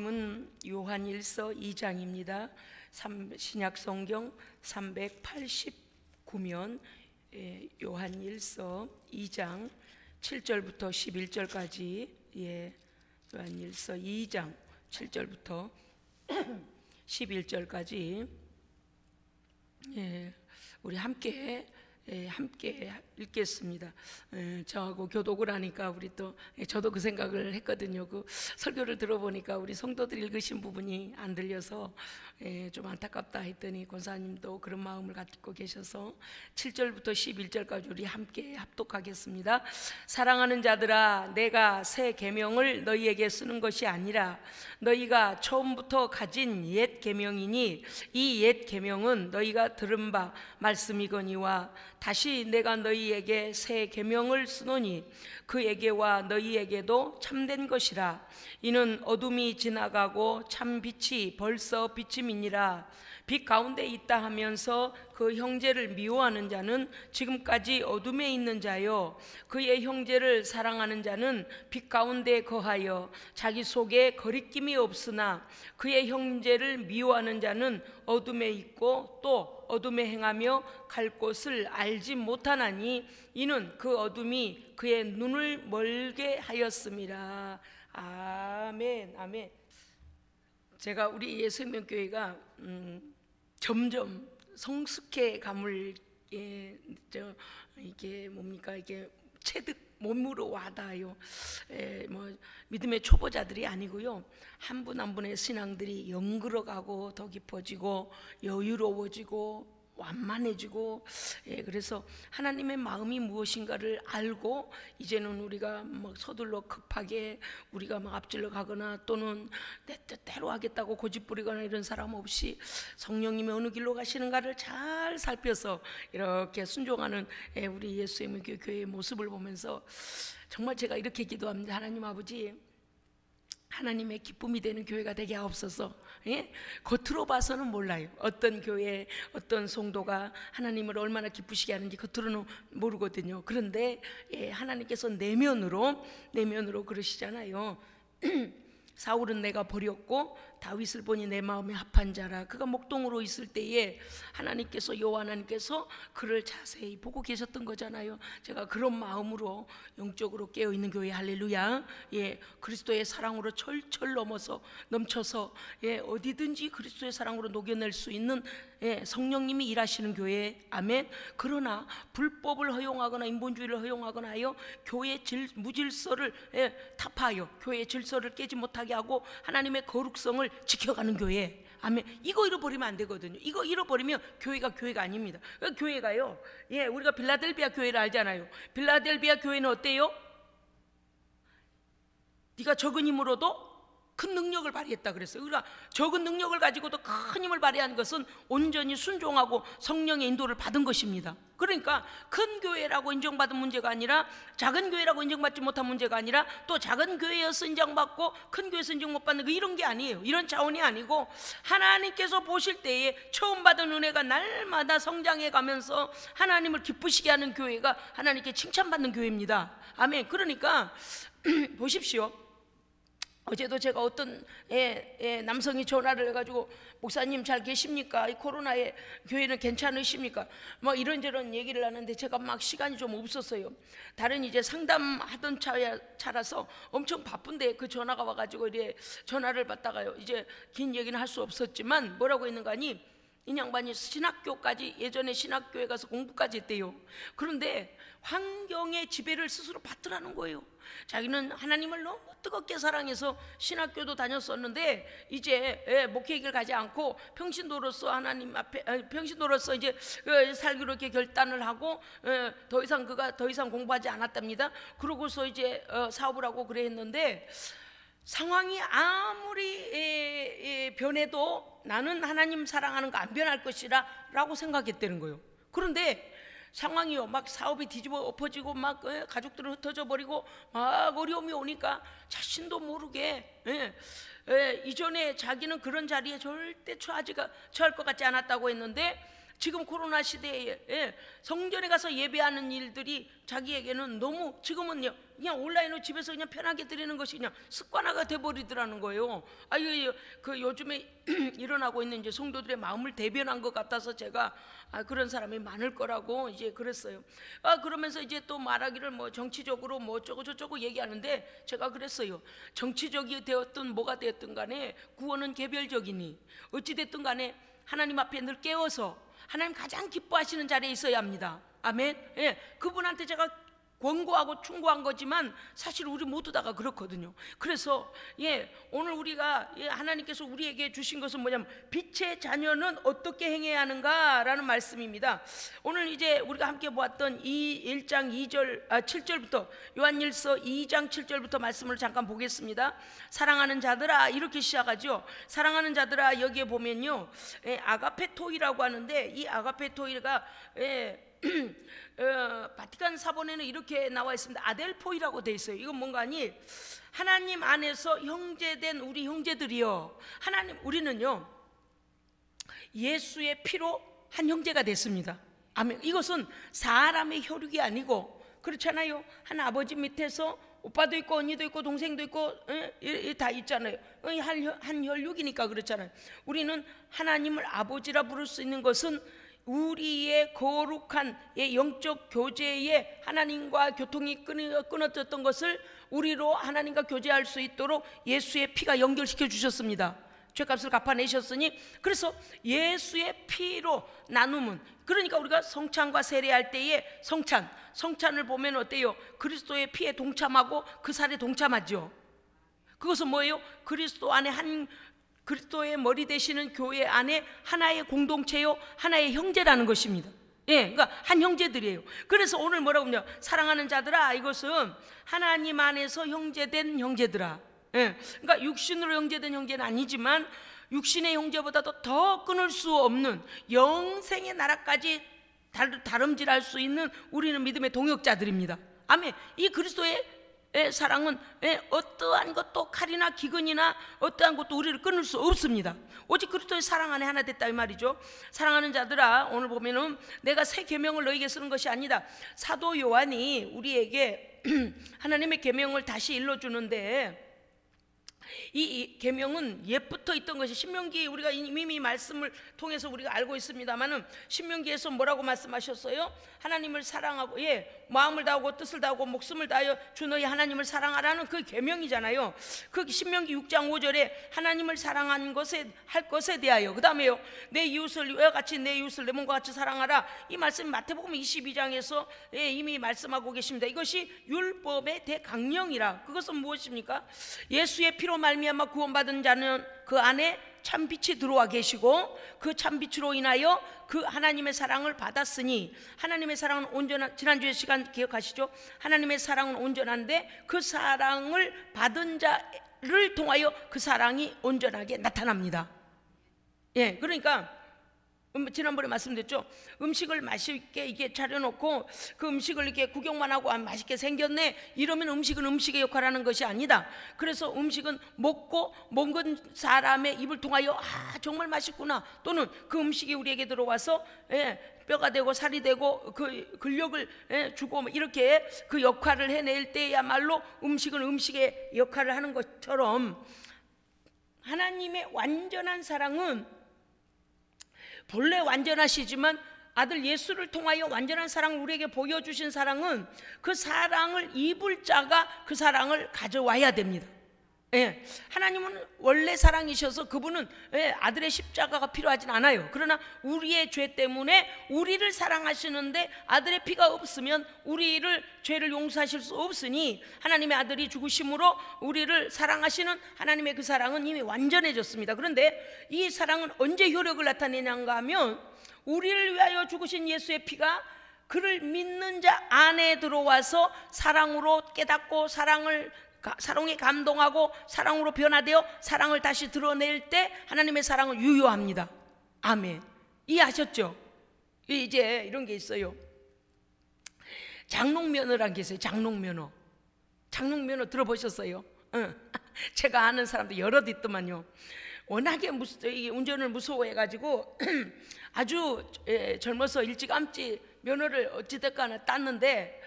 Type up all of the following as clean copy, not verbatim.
말씀은 요한일서 2장입니다. 신약성경 389면 요한일서 2장 7절부터 11절까지 요한일서 2장 7절부터 11절까지 우리 함께 읽겠습니다. 저하고 교독을 하니까 우리 또 저도 그 생각을 했거든요. 그 설교를 들어보니까 우리 성도들 읽으신 부분이 안 들려서 좀 안타깝다 했더니 권사님도 그런 마음을 갖고 계셔서 7절부터 11절까지 우리 함께 합독하겠습니다. 사랑하는 자들아, 내가 새 계명을 너희에게 쓰는 것이 아니라 너희가 처음부터 가진 옛 계명이니 이 옛 계명은 너희가 들은 바 말씀이거니와 다시 내가 너희에게 새 계명을 쓰노니 그에게와 너희에게도 참된 것이라. 이는 어둠이 지나가고 참 빛이 벌써 비침이니라. 빛 가운데 있다 하면서 그 형제를 미워하는 자는 지금까지 어둠에 있는 자요, 그의 형제를 사랑하는 자는 빛 가운데 거하여 자기 속에 거리낌이 없으나 그의 형제를 미워하는 자는 어둠에 있고 또 어둠에 행하며 갈 곳을 알지 못하나니 이는 그 어둠이 그의 눈을 멀게 하였음이라. 아멘. 아멘. 제가 우리 예수생명교회가 점점 성숙해 감을 이게 뭡니까, 이게 체득 몸으로 와닿아요. 뭐 믿음의 초보자들이 아니고요, 한 분 한 분의 신앙들이 영그러가고 더 깊어지고 여유로워지고 완만해지고, 그래서 하나님의 마음이 무엇인가를 알고 이제는 우리가 막 서둘러 급하게 우리가 막 앞질러 가거나 또는 내 뜻대로 하겠다고 고집부리거나 이런 사람 없이 성령님이 어느 길로 가시는가를 잘 살펴서 이렇게 순종하는 우리 예수생명교회 교회의 모습을 보면서 정말 제가 이렇게 기도합니다. 하나님 아버지, 하나님의 기쁨이 되는 교회가 되게 하옵소서. 겉으로 봐서는 몰라요. 어떤 교회, 어떤 성도가 하나님을 얼마나 기쁘시게 하는지 겉으로는 모르거든요. 그런데 하나님께서 내면으로 그러시잖아요. 사울은 내가 버렸고 다윗을 보니 내 마음에 합한 자라. 그가 목동으로 있을 때에 하나님께서, 여호와 하나님께서 그를 자세히 보고 계셨던 거잖아요. 제가 그런 마음으로 영적으로 깨어있는 교회, 할렐루야, 그리스도의 사랑으로 철철 넘쳐서 어디든지 그리스도의 사랑으로 녹여낼 수 있는 성령님이 일하시는 교회, 아멘. 그러나 불법을 허용하거나 인본주의를 허용하거나 하여 교회의 무질서를 타파하여 교회의 질서를 깨지 못하게 하고 하나님의 거룩성을 지켜가는 교회, 아멘. 이거 잃어버리면 안 되거든요. 이거 잃어버리면 교회가 아닙니다. 교회가요, 우리가 빌라델비아 교회를 알잖아요. 빌라델비아 교회는 어때요? 네가 적은 힘으로도 큰 능력을 발휘했다 그랬어요. 그러니까 적은 능력을 가지고도 큰 힘을 발휘한 것은 온전히 순종하고 성령의 인도를 받은 것입니다. 그러니까 큰 교회라고 인정받은 문제가 아니라, 작은 교회라고 인정받지 못한 문제가 아니라, 또 작은 교회여서 인정받고 큰 교회에서 인정 못 받는 거, 이런 게 아니에요. 이런 차원이 아니고 하나님께서 보실 때에 처음 받은 은혜가 날마다 성장해 가면서 하나님을 기쁘시게 하는 교회가 하나님께 칭찬받는 교회입니다. 아멘. 그러니까 보십시오. 어제도 제가 어떤 남성이 전화를 해가지고, 목사님 잘 계십니까? 이 코로나에 교회는 괜찮으십니까? 뭐 이런저런 얘기를 하는데 제가 막 시간이 좀 없었어요. 다른 이제 상담하던 차라서 엄청 바쁜데 그 전화가 와가지고 이래 전화를 받다가요, 이제 긴 얘기는 할 수 없었지만 뭐라고 했는가 하니, 이 양반이 신학교까지, 예전에 신학교에 가서 공부까지 했대요. 그런데 환경의 지배를 스스로 받더라는 거예요. 자기는 하나님을 너무 뜨겁게 사랑해서 신학교도 다녔었는데 이제 목회 길 가지 않고 평신도로서 하나님 앞에, 평신도로서 이제 살기로 이렇게 결단을 하고 더 이상 공부하지 않았답니다. 그러고서 이제 사업을 하고 그래 했는데, 상황이 아무리 변해도 나는 하나님 사랑하는 거 안 변할 것이라 라고 생각했다는 거예요. 그런데 상황이요, 막 사업이 뒤집어 엎어지고 막 가족들은 흩어져 버리고 막 어려움이 오니까 자신도 모르게 이전에 자기는 그런 자리에 절대 처할 것 같지 않았다고 했는데 지금 코로나 시대에 성전에 가서 예배하는 일들이 자기에게는 너무 지금은요 그냥 온라인으로 집에서 그냥 편하게 드리는 것이 그냥 습관화가 돼버리더라는 거예요. 그 요즘에 일어나고 있는 이제 성도들의 마음을 대변한 것 같아서 제가 그런 사람이 많을 거라고 이제 그랬어요. 그러면서 이제 또 말하기를 뭐 정치적으로 뭐 어쩌고 저쩌고 얘기하는데 제가 그랬어요. 정치적이 되었든 뭐가 되었든 간에 구원은 개별적이니 어찌 됐든 간에 하나님 앞에 늘 깨어서 하나님 가장 기뻐하시는 자리에 있어야 합니다. 아멘. 그분한테 제가 권고하고 충고한 거지만 사실 우리 모두 다가 그렇거든요. 그래서 오늘 우리가 하나님께서 우리에게 주신 것은 뭐냐면 빛의 자녀는 어떻게 행해야 하는가라는 말씀입니다. 오늘 이제 우리가 함께 보았던 이 1장 7절부터 요한일서 2장 7절부터 말씀을 잠깐 보겠습니다. 사랑하는 자들아 이렇게 시작하죠. 사랑하는 자들아 여기에 보면요 아가페토이라고 하는데 이 아가페토이가 바티칸 사본에는 이렇게 나와 있습니다. 아델포이라고 돼 있어요. 이건 뭔가 하니 하나님 안에서 형제된 우리 형제들이요, 하나님 우리는요 예수의 피로 한 형제가 됐습니다. 아멘. 이것은 사람의 혈육이 아니고 그렇잖아요. 한 아버지 밑에서 오빠도 있고 언니도 있고 동생도 있고 다 있잖아요. 한 혈육이니까 그렇잖아요. 우리는 하나님을 아버지라 부를 수 있는 것은 우리의 거룩한 영적 교제에 하나님과 교통이 끊어졌던 것을 우리로 하나님과 교제할 수 있도록 예수의 피가 연결시켜 주셨습니다. 죄값을 갚아내셨으니 그래서 예수의 피로 나눔은 그러니까 우리가 성찬과 세례할 때에 성찬을 보면 어때요? 그리스도의 피에 동참하고 그 살에 동참하죠. 그것은 뭐예요? 그리스도 안에 그리스도의 머리 되시는 교회 안에 하나의 공동체요, 하나의 형제라는 것입니다. 그러니까 한 형제들이에요. 그래서 오늘 뭐라고 하냐? 사랑하는 자들아 이것은 하나님 안에서 형제된 형제들아. 그러니까 육신으로 형제된 형제는 아니지만 육신의 형제보다도 더 끊을 수 없는 영생의 나라까지 다름질할 수 있는 우리는 믿음의 동역자들입니다. 아멘. 이 그리스도의 사랑은 어떠한 것도 칼이나 기근이나 어떠한 것도 우리를 끊을 수 없습니다. 오직 그리스도의 사랑 안에 하나 됐다 이 말이죠. 사랑하는 자들아 오늘 보면은 내가 새 계명을 너에게 쓰는 것이 아니다. 사도 요한이 우리에게 하나님의 계명을 다시 일러주는데 이 계명은 옛부터 있던 것이 신명기 우리가 이미 말씀을 통해서 우리가 알고 있습니다만은 신명기에서 뭐라고 말씀하셨어요? 하나님을 사랑하고 마음을 다하고 뜻을 다하고 목숨을 다하여 주 너희 하나님을 사랑하라는 그 계명이잖아요. 그 신명기 6장 5절에 하나님을 사랑한 것에 할 것에 대하여 그 다음에요 내 이웃을 이와 같이 내 이웃을 내 몸과 같이 사랑하라. 이 말씀이 마태복음 22장에서 이미 말씀하고 계십니다. 이것이 율법의 대강령이라. 그것은 무엇입니까? 예수의 피로 말미암아 구원받은 자는 그 안에 참빛이 들어와 계시고 그 참빛으로 인하여 그 하나님의 사랑을 받았으니 하나님의 사랑은 온전한, 지난주에 시간 기억하시죠? 하나님의 사랑은 온전한데 그 사랑을 받은 자를 통하여 그 사랑이 온전하게 나타납니다. 그러니까 지난번에 말씀드렸죠. 음식을 맛있게 이게 차려놓고 그 음식을 이렇게 구경만 하고 맛있게 생겼네 이러면 음식은 음식의 역할을 하는 것이 아니다. 그래서 음식은 먹은 사람의 입을 통하여 정말 맛있구나, 또는 그 음식이 우리에게 들어와서 뼈가 되고 살이 되고 그 근력을 주고 이렇게 그 역할을 해낼 때야말로 음식은 음식의 역할을 하는 것처럼 하나님의 완전한 사랑은 본래 완전하시지만 아들 예수를 통하여 완전한 사랑을 우리에게 보여주신 사랑은 그 사랑을 입을 자가 그 사랑을 가져와야 됩니다. 하나님은 원래 사랑이셔서 그분은 아들의 십자가가 필요하진 않아요. 그러나 우리의 죄 때문에 우리를 사랑하시는데 아들의 피가 없으면 우리를 죄를 용서하실 수 없으니 하나님의 아들이 죽으심으로 우리를 사랑하시는 하나님의 그 사랑은 이미 완전해졌습니다. 그런데 이 사랑은 언제 효력을 나타내는가 하면 우리를 위하여 죽으신 예수의 피가 그를 믿는 자 안에 들어와서 사랑으로 깨닫고 사랑에 감동하고 사랑으로 변화되어 사랑을 다시 드러낼 때 하나님의 사랑은 유효합니다. 아멘. 이해하셨죠? 이제 이런 게 있어요. 장롱면허라는 게 있어요. 장롱면허 들어보셨어요? 제가 아는 사람도 여럿 있더만요. 워낙에 이 운전을 무서워해가지고 아주 젊어서 일찌감치 면허를 어찌됐거나 땄는데,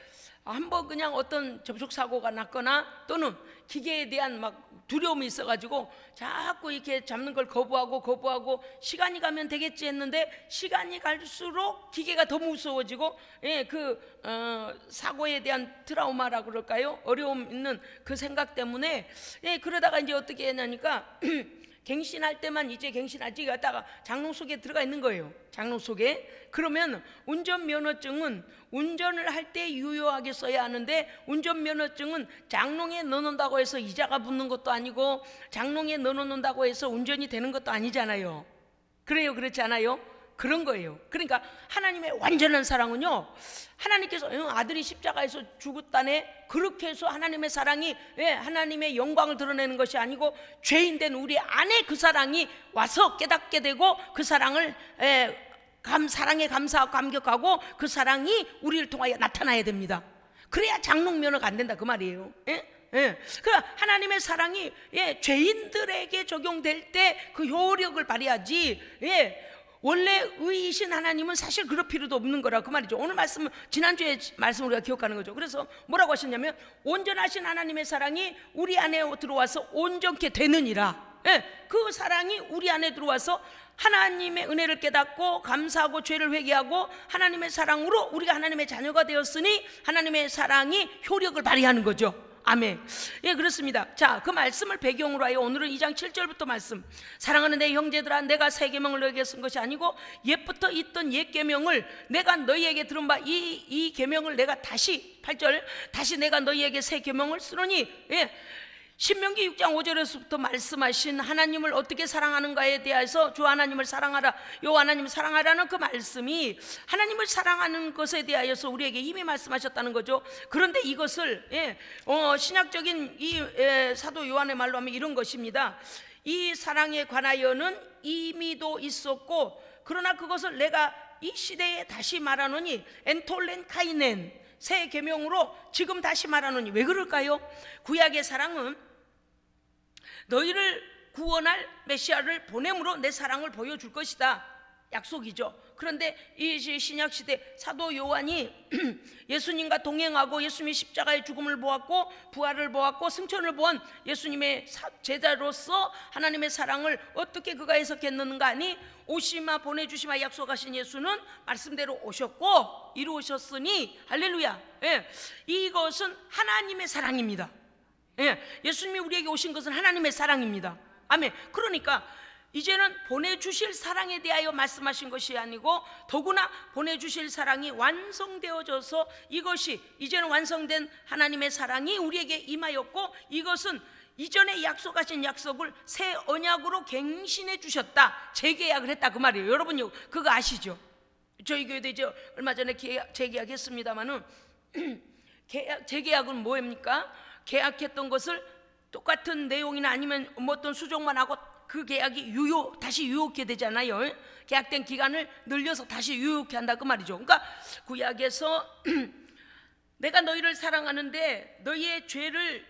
한번 그냥 어떤 접촉사고가 났거나 또는 기계에 대한 막 두려움이 있어가지고 자꾸 이렇게 잡는 걸 거부하고 시간이 가면 되겠지 했는데, 시간이 갈수록 기계가 더 무서워지고, 사고에 대한 트라우마라고 그럴까요? 어려움 있는 그 생각 때문에, 그러다가 이제 어떻게 했냐니까 갱신할 때만 이제 갱신하지 갔다가 장롱 속에 들어가 있는 거예요. 장롱 속에. 그러면 운전면허증은 운전을 할 때 유효하게 써야 하는데, 운전면허증은 장롱에 넣어놓는다고 해서 이자가 붙는 것도 아니고 장롱에 넣어놓는다고 해서 운전이 되는 것도 아니잖아요. 그래요? 그렇지 않아요? 그런 거예요. 그러니까 하나님의 완전한 사랑은요, 하나님께서 아들이 십자가에서 죽었다네, 그렇게 해서 하나님의 사랑이 하나님의 영광을 드러내는 것이 아니고, 죄인된 우리 안에 그 사랑이 와서 깨닫게 되고, 그 사랑을 사랑에 감사하고 감격하고, 그 사랑이 우리를 통하여 나타나야 됩니다. 그래야 장롱 면허가 안 된다 그 말이에요. 그 하나님의 사랑이 죄인들에게 적용될 때 그 효력을 발휘하지, 원래 의이신 하나님은 사실 그럴 필요도 없는 거라 그 말이죠. 오늘 말씀은 지난주에 말씀을 우리가 기억하는 거죠. 그래서 뭐라고 하셨냐면, 온전하신 하나님의 사랑이 우리 안에 들어와서 온전케 되느니라. 그 사랑이 우리 안에 들어와서 하나님의 은혜를 깨닫고 감사하고 죄를 회개하고 하나님의 사랑으로 우리가 하나님의 자녀가 되었으니 하나님의 사랑이 효력을 발휘하는 거죠. 아멘. 그렇습니다. 자, 그 말씀을 배경으로 하여 오늘은 2장 7절부터 말씀. 사랑하는 내 형제들아, 내가 새 계명을 너에게 쓴 것이 아니고 옛부터 있던 옛 계명을 내가 너희에게 들은 바 이 계명을 내가 다시, 8절, 다시 내가 너희에게 새 계명을 쓰노니, 신명기 6장 5절에서부터 말씀하신 하나님을 어떻게 사랑하는가에 대해서 주 하나님을 사랑하라, 요 하나님을 사랑하라는 그 말씀이 하나님을 사랑하는 것에 대하여서 우리에게 이미 말씀하셨다는 거죠. 그런데 이것을 신약적인 이 사도 요한의 말로 하면 이런 것입니다. 이 사랑에 관하여는 이미도 있었고, 그러나 그것을 내가 이 시대에 다시 말하노니 엔톨렌 카이넨, 새 계명으로 지금 다시 말하노니. 왜 그럴까요? 구약의 사랑은 너희를 구원할 메시아를 보냄으로 내 사랑을 보여줄 것이다, 약속이죠. 그런데 이 신약시대 사도 요한이 예수님과 동행하고 예수님이 십자가의 죽음을 보았고 부활을 보았고 승천을 보은 예수님의 제자로서 하나님의 사랑을 어떻게 그가 해석했는가 하니, 오시마 보내주시마 약속하신 예수는 말씀대로 오셨고 이루어졌으니 할렐루야. 이것은 하나님의 사랑입니다. 예수님이 우리에게 오신 것은 하나님의 사랑입니다. 아멘. 그러니까 이제는 보내주실 사랑에 대하여 말씀하신 것이 아니고, 더구나 보내주실 사랑이 완성되어져서 이것이 이제는 완성된 하나님의 사랑이 우리에게 임하였고, 이것은 이전에 약속하신 약속을 새 언약으로 갱신해 주셨다, 재계약을 했다 그 말이에요. 여러분 그거 아시죠? 저희 교회도 이제 얼마 전에 재계약했습니다마는 재계약은 뭐입니까? 계약했던 것을 똑같은 내용이나 아니면 뭐 어떤 수정만 하고 그 계약이 다시 유효케 되잖아요. 계약된 기간을 늘려서 다시 유효케 한다 그 말이죠. 그러니까 구약에서 내가 너희를 사랑하는데 너희의 죄를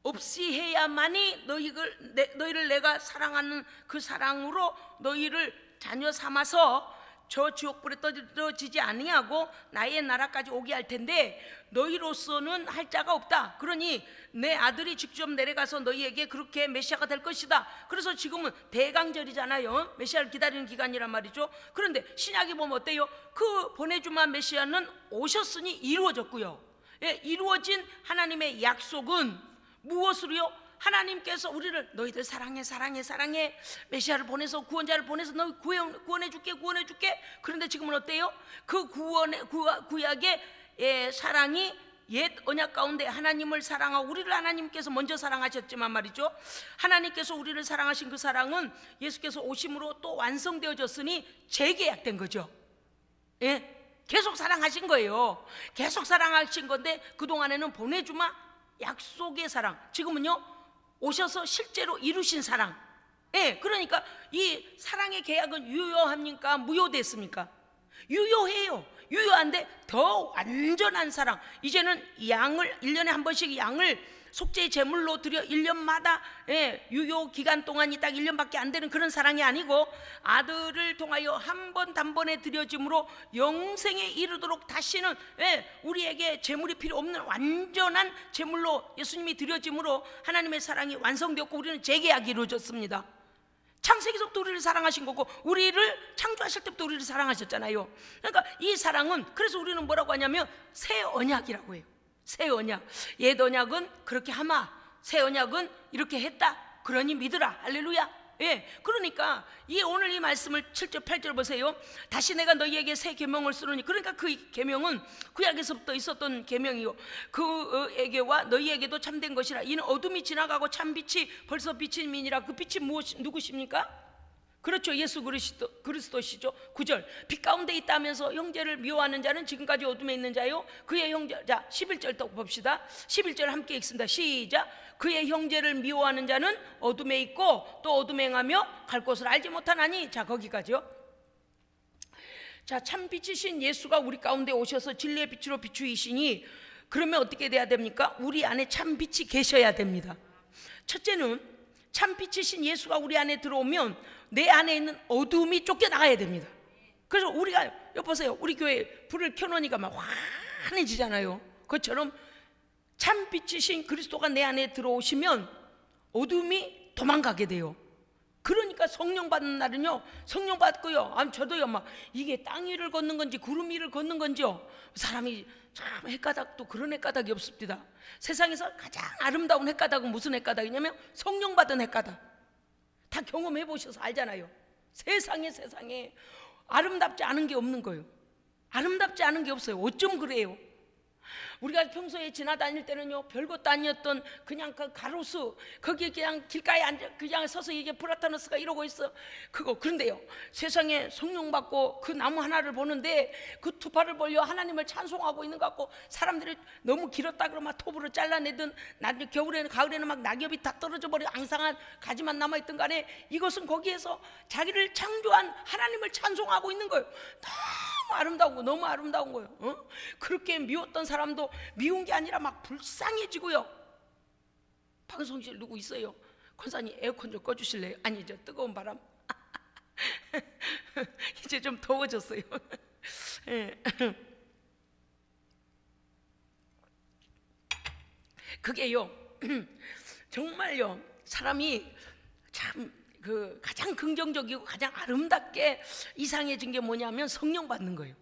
없이 해야만이 너희를 내가 사랑하는 그 사랑으로 너희를 자녀 삼아서 저 지옥불에 떨어지지 아니하고 나의 나라까지 오게 할 텐데, 너희로서는 할 자가 없다. 그러니 내 아들이 직접 내려가서 너희에게 그렇게 메시아가 될 것이다. 그래서 지금은 대강절이잖아요. 메시아를 기다리는 기간이란 말이죠. 그런데 신약이 보면 어때요? 그 보내주마 메시아는 오셨으니 이루어졌고요. 이루어진 하나님의 약속은 무엇으로요? 하나님께서 우리를 너희들 사랑해 사랑해 사랑해, 메시아를 보내서 구원자를 보내서 너희 구원해줄게. 그런데 지금은 어때요? 그 구약의 사랑이 옛 언약 가운데 하나님을 사랑하고 우리를 하나님께서 먼저 사랑하셨지만 말이죠, 하나님께서 우리를 사랑하신 그 사랑은 예수께서 오심으로 또 완성되어졌으니 재계약된 거죠. 계속 사랑하신 거예요. 계속 사랑하신 건데 그동안에는 보내주마 약속의 사랑, 지금은요 오셔서 실제로 이루신 사랑. 그러니까 이 사랑의 계약은 유효합니까? 무효됐습니까? 유효해요. 유효한데 더 완전한 사랑. 이제는 양을 1년에 한 번씩 양을 속죄의 제물로 드려 1년마다 유효 기간 동안이 딱 1년밖에 안 되는 그런 사랑이 아니고 아들을 통하여 한 번 단번에 드려짐으로 영생에 이르도록 다시는 우리에게 제물이 필요 없는 완전한 제물로 예수님이 드려짐으로 하나님의 사랑이 완성되었고 우리는 재계약이 이루어졌습니다. 창세기서부터 우리를 사랑하신 거고 우리를 창조하실 때부터 우리를 사랑하셨잖아요. 그러니까 이 사랑은, 그래서 우리는 뭐라고 하냐면 새 언약이라고 해요. 새 언약. 옛 언약은 그렇게 하마, 새 언약은 이렇게 했다, 그러니 믿으라. 할렐루야. 그러니까 오늘 이 말씀을 7절 8절 보세요. 다시 내가 너희에게 새 계명을 쓰노니, 그러니까 그 계명은 구약에서부터 있었던 계명이요 그에게와 너희에게도 참된 것이라. 이는 어둠이 지나가고 참 빛이 벌써 비침이니라. 그 빛이 누구십니까? 그렇죠, 예수 그리스도시죠. 9절, 빛 가운데 있다면서 형제를 미워하는 자는 지금까지 어둠에 있는 자요 그의 형제. 자 11절 또 봅시다. 11절 함께 읽습니다. 시작. 그의 형제를 미워하는 자는 어둠에 있고 또 어둠에 행하며 갈 곳을 알지 못하나니. 자 거기까지요. 자 참빛이신 예수가 우리 가운데 오셔서 진리의 빛으로 비추이시니, 그러면 어떻게 돼야 됩니까? 우리 안에 참빛이 계셔야 됩니다. 첫째는 참빛이신 예수가 우리 안에 들어오면 내 안에 있는 어둠이 쫓겨나가야 됩니다. 그래서 우리가 보세요, 우리 교회 불을 켜놓으니까 막 환해지잖아요. 그것처럼 참빛이신 그리스도가 내 안에 들어오시면 어둠이 도망가게 돼요. 그러니까 성령 받는 날은요, 성령 받고요, 저도요 막 이게 땅 위를 걷는 건지 구름 위를 걷는 건지요, 사람이 참 헷가닥도 그런 헷가닥이 없습니다. 세상에서 가장 아름다운 헷가닥은 무슨 헷가닥이냐면 성령 받은 헷가닥. 다 경험해 보셔서 알잖아요. 세상에 아름답지 않은 게 없는 거예요. 아름답지 않은 게 없어요. 어쩜 그래요? 우리가 평소에 지나다닐 때는요 별것도 아니었던 그냥 그 가로수, 거기에 그냥 길가에 앉아 그냥 서서 이게 브라타너스가 이러고 있어. 그런데요 세상에 성령 받고 그 나무 하나를 보는데 그 두 팔을 벌려 하나님을 찬송하고 있는 것 같고, 사람들이 너무 길었다 그러면 톱으로 잘라내든, 겨울에는 가을에는 막 낙엽이 다 떨어져 버려 앙상한 가지만 남아있던 간에 이것은 거기에서 자기를 창조한 하나님을 찬송하고 있는 거예요. 너무 아름다운 거, 너무 아름다운 거예요. 그렇게 미웠던 사람도 미운 게 아니라 막 불쌍해지고요. 방송실 누구 있어요? 권사님 에어컨 좀 꺼주실래요? 아니 저 뜨거운 바람. 이제 좀 더워졌어요. 그게요 정말요 사람이 참 가장 긍정적이고 가장 아름답게 이상해진 게 뭐냐면 성령 받는 거예요.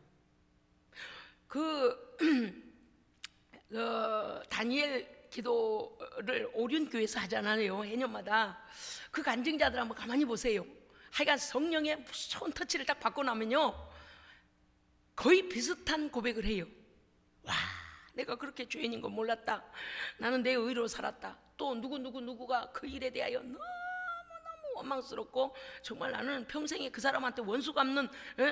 다니엘 기도를 오륜교에서 하잖아요, 해년마다. 그 간증자들 한번 가만히 보세요. 하여간 성령의 무서운 터치를 딱 받고 나면요 거의 비슷한 고백을 해요. 와, 내가 그렇게 죄인인 건 몰랐다. 나는 내 의로 살았다. 또 누구가 그 일에 대하여 너무너무 원망스럽고 정말 나는 평생에 그 사람한테 원수 갚는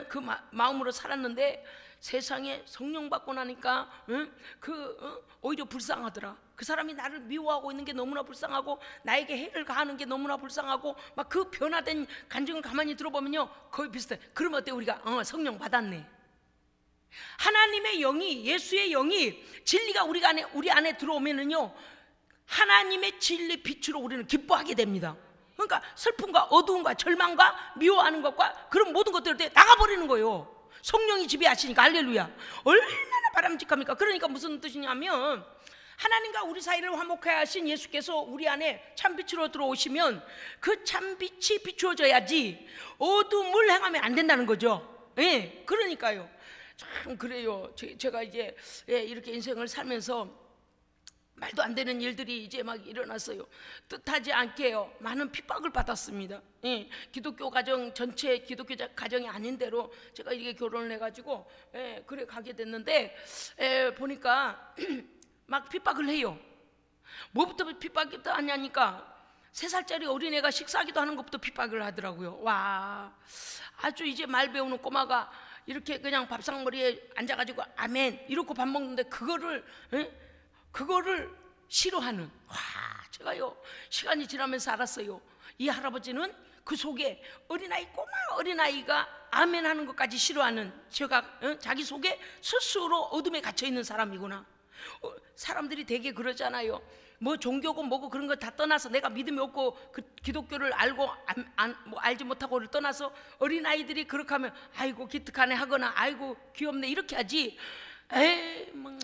그 마음으로 살았는데 세상에 성령 받고 나니까 오히려 불쌍하더라. 그 사람이 나를 미워하고 있는 게 너무나 불쌍하고 나에게 해를 가하는 게 너무나 불쌍하고 막 그 변화된 간증을 가만히 들어보면요 거의 비슷해. 그러면 어때? 우리가 성령 받았네. 하나님의 영이, 예수의 영이, 진리가 우리 안에 들어오면은요 하나님의 진리 빛으로 우리는 기뻐하게 됩니다. 그러니까 슬픔과 어두움과 절망과 미워하는 것과 그런 모든 것들을 나가버리는 거예요. 성령이 지배하시니까. 할렐루야. 얼마나 바람직합니까? 그러니까 무슨 뜻이냐면 하나님과 우리 사이를 화목하게 하신 예수께서 우리 안에 참빛으로 들어오시면 그 참빛이 비추어져야지 어둠을 행하면 안 된다는 거죠. 그러니까요 참 그래요. 제가 이제 이렇게 인생을 살면서 말도 안 되는 일들이 이제 막 일어났어요. 뜻하지 않게요 많은 핍박을 받았습니다. 기독교 가정 전체 기독교 가정이 아닌 대로 제가 이게 결혼을 해가지고 그래 가게 됐는데 보니까 막 핍박을 해요. 뭐부터 핍박이 하냐니까 3살짜리 어린애가 식사하기도 하는 것부터 핍박을 하더라고요. 와, 아주 이제 말 배우는 꼬마가 이렇게 그냥 밥상머리에 앉아가지고 아멘 이러고 밥 먹는데 그거를 싫어하는. 와, 제가요 시간이 지나면서 알았어요. 이 할아버지는 그 속에 꼬마 어린아이가 아멘 하는 것까지 싫어하는 제가 자기 속에 스스로 어둠에 갇혀 있는 사람이구나. 사람들이 되게 그러잖아요. 뭐 종교고 뭐고 그런 거 다 떠나서 내가 믿음이 없고 그 기독교를 알고 뭐 알지 못하고를 떠나서 어린아이들이 그렇게 하면 아이고 기특하네 하거나 아이고 귀엽네 이렇게 하지. 에이 뭐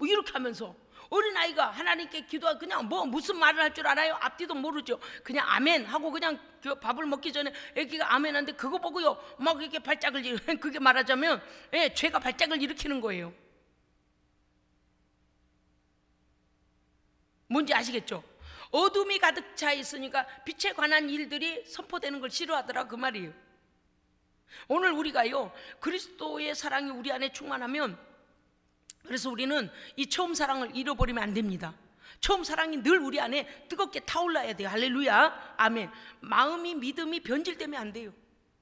이렇게 하면서 어린아이가 하나님께 기도하고 그냥 뭐 무슨 말을 할 줄 알아요? 앞뒤도 모르죠. 그냥 아멘 하고 그냥 밥을 먹기 전에 애기가 아멘 하는데 그거 보고요 막 이렇게 발작을 그게 말하자면 죄가 발작을 일으키는 거예요. 뭔지 아시겠죠? 어둠이 가득 차 있으니까 빛에 관한 일들이 선포되는 걸 싫어하더라 그 말이에요. 오늘 우리가요 그리스도의 사랑이 우리 안에 충만하면, 그래서 우리는 이 처음 사랑을 잃어버리면 안 됩니다. 처음 사랑이 늘 우리 안에 뜨겁게 타올라야 돼요. 할렐루야 아멘. 마음이 믿음이 변질되면 안 돼요.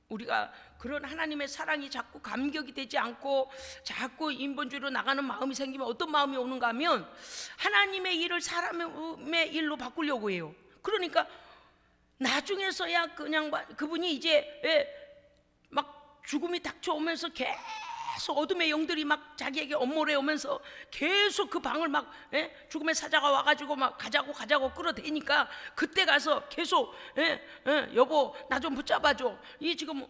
우리가 그런 하나님의 사랑이 자꾸 감격이 되지 않고 자꾸 인본주의로 나가는 마음이 생기면 어떤 마음이 오는가 하면 하나님의 일을 사람의 일로 바꾸려고 해요. 그러니까 나중에서야 그냥 그분이 이제 막 죽음이 닥쳐오면서 계속 어둠의 영들이 막 자기에게 엄몰해 오면서 계속 그 방을 막 죽음의 사자가 와가지고 막 가자고 끌어대니까 그때 가서 계속 여보 나 좀 붙잡아줘. 이 지금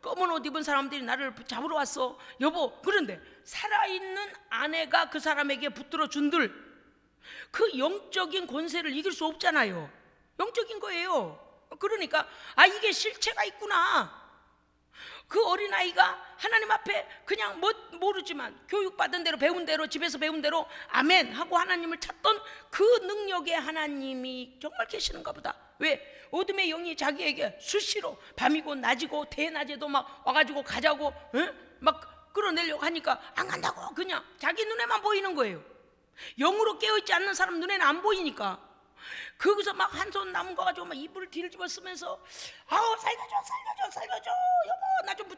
검은 옷 입은 사람들이 나를 잡으러 왔어 여보. 그런데 살아있는 아내가 그 사람에게 붙들어 준들 그 영적인 권세를 이길 수 없잖아요. 영적인 거예요. 그러니까 이게 실체가 있구나. 그 어린아이가 하나님 앞에 그냥 모르지만 교육받은 대로 배운 대로 집에서 배운 대로 아멘 하고 하나님을 찾던 그 능력에 하나님이 정말 계시는가 보다. 왜? 어둠의 영이 자기에게 수시로 밤이고 낮이고 대낮에도 막 와가지고 가자고 막 끌어내려고 하니까 안 간다고 그냥 자기 눈에만 보이는 거예요. 영으로 깨어있지 않는 사람 눈에는 안 보이니까 거기서 막 한 손 남은 거 가지고 막 이불을 뒤집어 쓰면서 아우 살려줘 여보 나 좀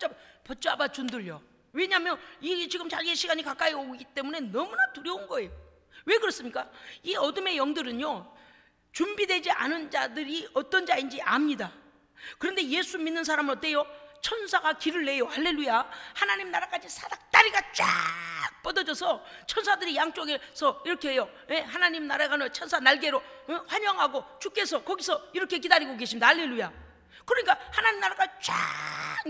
붙잡아 준들요. 왜냐하면 이게 지금 자기의 시간이 가까이 오기 때문에 너무나 두려운 거예요. 왜 그렇습니까? 이 어둠의 영들은요 준비되지 않은 자들이 어떤 자인지 압니다. 그런데 예수 믿는 사람은 어때요? 천사가 길을 내요. 할렐루야. 하나님 나라까지 사닥다리가 쫙 뻗어져서 천사들이 양쪽에서 이렇게 해요. 하나님 나라에 가는 천사 날개로 환영하고 주께서 거기서 이렇게 기다리고 계십니다. 할렐루야. 그러니까 하나님 나라가 쫙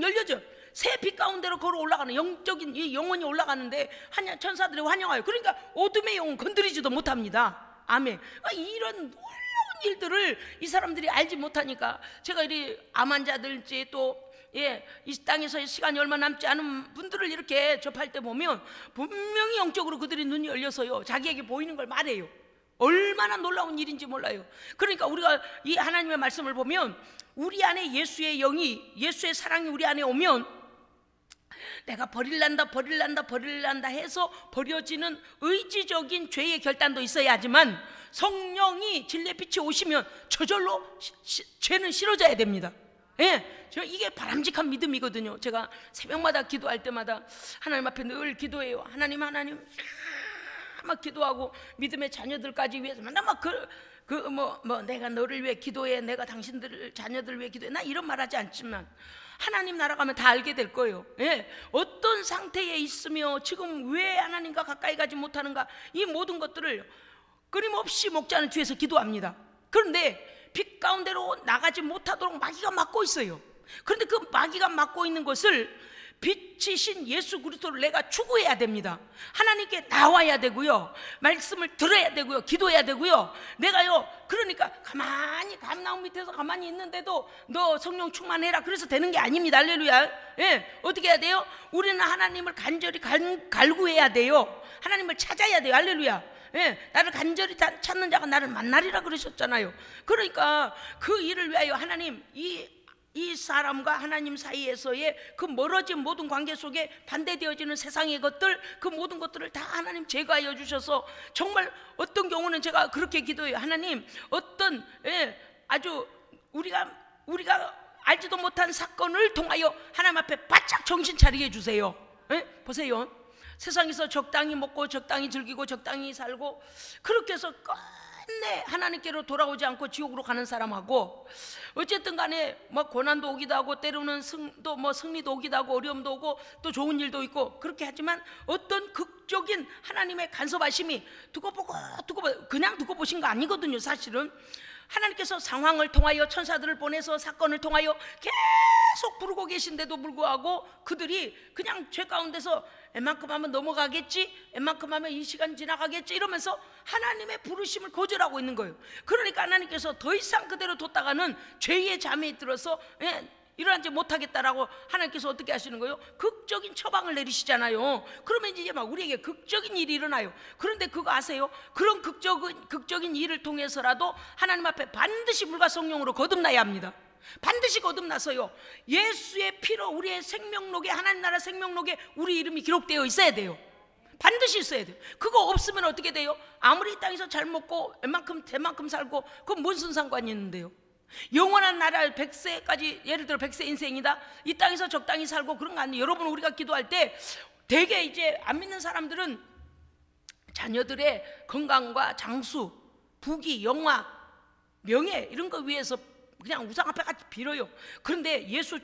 열려져 새 빛 가운데로 걸어 올라가는 영적인 이 영혼이 올라가는데 천사들이 환영하여. 그러니까 어둠의 영은 건드리지도 못합니다. 아멘. 이런 놀라운 일들을 이 사람들이 알지 못하니까 제가 이 암 환자들지 또 이 땅에서 시간이 얼마 남지 않은 분들을 이렇게 접할 때 보면 분명히 영적으로 그들이 눈이 열려서요 자기에게 보이는 걸 말해요. 얼마나 놀라운 일인지 몰라요. 그러니까 우리가 이 하나님의 말씀을 보면 우리 안에 예수의 영이 예수의 사랑이 우리 안에 오면 내가 버릴란다 해서 버려지는 의지적인 죄의 결단도 있어야 하지만 성령이 진리의 빛이 오시면 저절로 죄는 싫어져야 됩니다. 이게 바람직한 믿음이거든요. 제가 새벽마다 기도할 때마다 하나님 앞에 늘 기도해요. 하나님 막 기도하고 믿음의 자녀들까지 위해서 맨날 막 내가 너를 위해 기도해, 내가 당신들 자녀들 위해 기도해, 나 이런 말하지 않지만 하나님 나라 가면 다 알게 될 거예요. 어떤 상태에 있으며 지금 왜 하나님과 가까이 가지 못하는가, 이 모든 것들을 끊임없이 목자는 뒤에서 기도합니다. 그런데 빛 가운데로 나가지 못하도록 마귀가 막고 있어요. 그런데 그 마귀가 막고 있는 것을 빛이신 예수 그리스도를 내가 추구해야 됩니다. 하나님께 나와야 되고요, 말씀을 들어야 되고요, 기도해야 되고요. 내가요 그러니까 가만히 감나무 밑에서 가만히 있는데도 너 성령 충만해라 그래서 되는 게 아닙니다. 할렐루야. 어떻게 해야 돼요? 우리는 하나님을 간절히 갈구해야 돼요. 하나님을 찾아야 돼요. 할렐루야. 나를 간절히 찾는 자가 나를 만나리라 그러셨잖아요. 그러니까 그 일을 위하여 하나님 이 사람과 하나님 사이에서의 그 멀어진 모든 관계 속에 반대되어지는 세상의 것들, 그 모든 것들을 다 하나님 제거하여 주셔서, 정말 어떤 경우는 제가 그렇게 기도해요. 하나님 어떤 아주 우리가 알지도 못한 사건을 통하여 하나님 앞에 바짝 정신 차리게 해주세요. 보세요, 세상에서 적당히 먹고 적당히 즐기고 적당히 살고 그렇게 해서 끝내 하나님께로 돌아오지 않고 지옥으로 가는 사람하고, 어쨌든 간에 뭐 고난도 오기도 하고 때로는 승리도 오기도 하고 어려움도 오고 또 좋은 일도 있고 그렇게 하지만, 어떤 극적인 하나님의 간섭하심이 두고 보고 그냥 두고 보신 거 아니거든요. 사실은 하나님께서 상황을 통하여 천사들을 보내서 사건을 통하여 계속 부르고 계신데도 불구하고 그들이 그냥 죄 가운데서 웬만큼 하면 넘어가겠지, 웬만큼 하면 이 시간 지나가겠지 이러면서 하나님의 부르심을 거절하고 있는 거예요. 그러니까 하나님께서 더 이상 그대로 뒀다가는 죄의 잠에 들어서 일어나지 못하겠다라고 하나님께서 어떻게 하시는 거예요? 극적인 처방을 내리시잖아요. 그러면 이제 막 우리에게 극적인 일이 일어나요. 그런데 그거 아세요? 그런 극적인 일을 통해서라도 하나님 앞에 반드시 물과 성령으로 거듭나야 합니다. 반드시 거듭나서요, 예수의 피로 우리의 생명록에, 하나님 나라 생명록에 우리 이름이 기록되어 있어야 돼요. 반드시 있어야 돼요. 그거 없으면 어떻게 돼요? 아무리 이 땅에서 잘 먹고 웬만큼 대만큼 살고 그건 무슨 상관이 있는데요? 영원한 나라 100세까지, 예를 들어 100세 인생이다, 이 땅에서 적당히 살고 그런 거 아니에요. 여러분, 우리가 기도할 때 되게 이제 안 믿는 사람들은 자녀들의 건강과 장수, 부귀, 영화, 명예 이런 거 위해서 그냥 우상 앞에 같이 빌어요. 그런데 예수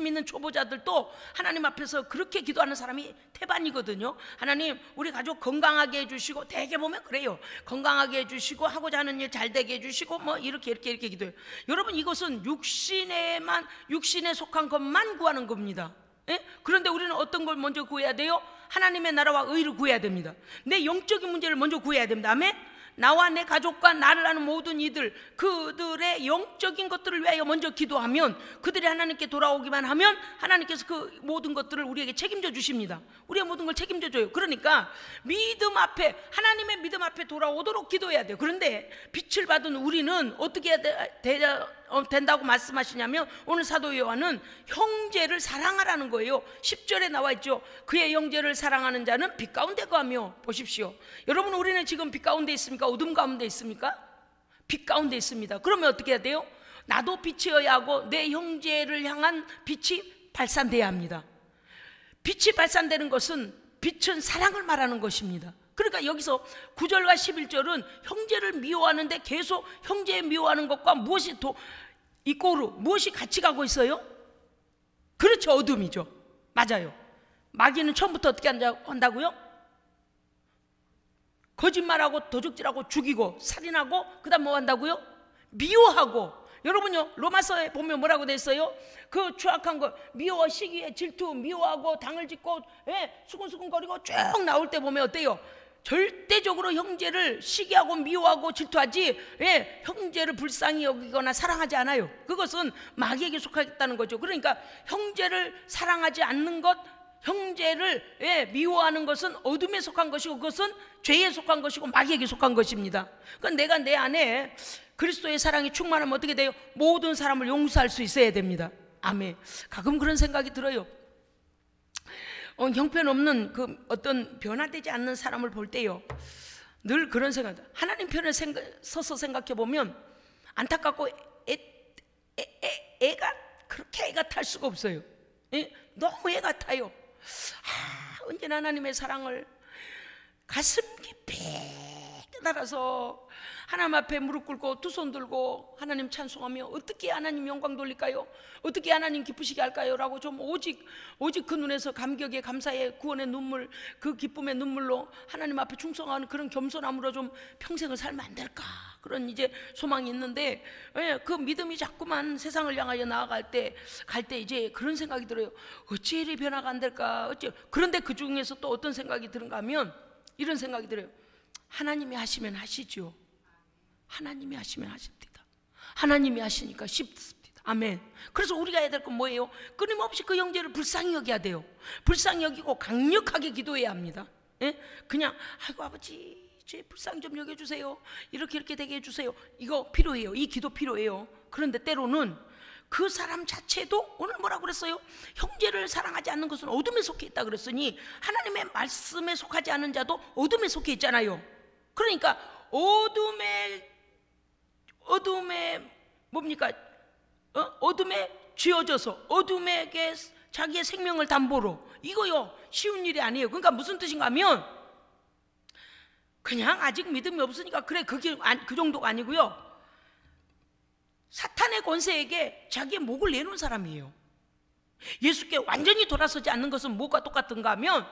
믿는 초보자들도 하나님 앞에서 그렇게 기도하는 사람이 태반이거든요. 하나님, 우리 가족 건강하게 해주시고, 대개 보면 그래요. 건강하게 해주시고, 하고자 하는 일 잘 되게 해주시고, 뭐 이렇게 기도해요. 여러분, 이것은 육신에 속한 것만 구하는 겁니다. 그런데 우리는 어떤 걸 먼저 구해야 돼요? 하나님의 나라와 의를 구해야 됩니다. 내 영적인 문제를 먼저 구해야 됩니다. 아멘? 나와 내 가족과 나를 아는 모든 이들, 그들의 영적인 것들을 위하여 먼저 기도하면, 그들이 하나님께 돌아오기만 하면 하나님께서 그 모든 것들을 우리에게 책임져 주십니다. 우리의 모든 걸 책임져 줘요. 그러니까 하나님의 믿음 앞에 돌아오도록 기도해야 돼요. 그런데 빛을 받은 우리는 어떻게 해야 된다고 말씀하시냐면, 오늘 사도 요한은 형제를 사랑하라는 거예요. 10절에 나와 있죠. 그의 형제를 사랑하는 자는 빛 가운데 거하며. 보십시오. 여러분, 우리는 지금 빛 가운데 있습니까? 어둠 가운데 있습니까? 빛 가운데 있습니다. 그러면 어떻게 해야 돼요? 나도 빛이어야 하고 내 형제를 향한 빛이 발산돼야 합니다. 빛이 발산되는 것은, 빛은 사랑을 말하는 것입니다. 그러니까 여기서 9절과 11절은 형제를 미워하는데 계속 형제 미워하는 것과 무엇이 무엇이 같이 가고 있어요? 그렇죠, 어둠이죠. 맞아요. 마귀는 처음부터 어떻게 한다고요? 거짓말하고 도적질하고 죽이고 살인하고, 그 다음 뭐 한다고요? 미워하고. 여러분요, 로마서에 보면 뭐라고 돼 있어요? 그 추악한 거, 미워, 시기에 질투, 미워하고 당을 짓고 수근수근거리고 쭉 나올 때 보면 어때요? 절대적으로 형제를 시기하고 미워하고 질투하지, 형제를 불쌍히 여기거나 사랑하지 않아요. 그것은 마귀에게 속하겠다는 거죠. 그러니까 형제를 사랑하지 않는 것, 형제를 미워하는 것은 어둠에 속한 것이고, 그것은 죄에 속한 것이고 마귀에게 속한 것입니다. 그러니까 내가 내 안에 그리스도의 사랑이 충만하면 어떻게 돼요? 모든 사람을 용서할 수 있어야 됩니다. 아멘. 가끔 그런 생각이 들어요. 형편없는 그 어떤 변화되지 않는 사람을 볼 때요, 늘 그런 생각, 하나님 편에 서서 생각해 보면 안타깝고 애가 그렇게 애가 탈 수가 없어요. 너무 애가 타요. 언제나 하나님의 사랑을 가슴 깊이 깨달아서 하나님 앞에 무릎 꿇고 두 손 들고 하나님 찬송하며, 어떻게 하나님 영광 돌릴까요? 어떻게 하나님 기쁘시게 할까요? 라고 좀 오직 그 눈에서 감격의, 감사의, 구원의 눈물, 그 기쁨의 눈물로 하나님 앞에 충성하는 그런 겸손함으로 좀 평생을 살면 안 될까, 그런 이제 소망이 있는데, 그 믿음이 자꾸만 세상을 향하여 나아갈 때 이제 그런 생각이 들어요. 어찌 이리 변화가 안 될까, 그런데 그 중에서 또 어떤 생각이 드는가 하면 이런 생각이 들어요. 하나님이 하시면 하시죠. 하나님이 하시면 하십니다. 하나님이 하시니까 쉽습니다. 아멘. 그래서 우리가 해야 될 건 뭐예요? 끊임없이 그 형제를 불쌍히 여겨야 돼요. 불쌍히 여기고 강력하게 기도해야 합니다. 그냥 아이고 아버지 제 불쌍히 좀 여겨주세요, 이렇게 되게 해주세요, 이거 필요해요. 이 기도 필요해요. 그런데 때로는 그 사람 자체도, 오늘 뭐라고 그랬어요? 형제를 사랑하지 않는 것은 어둠에 속해 있다 그랬으니, 하나님의 말씀에 속하지 않은 자도 어둠에 속해 있잖아요. 그러니까 어둠에 뭡니까? 어둠에 쥐어져서 어둠에게 자기의 생명을 담보로, 이거요 쉬운 일이 아니에요. 그러니까 무슨 뜻인가 하면, 그냥 아직 믿음이 없으니까 그래 그 정도가 아니고요. 사탄의 권세에게 자기의 목을 내놓은 사람이에요. 예수께 완전히 돌아서지 않는 것은 뭐가 똑같은가 하면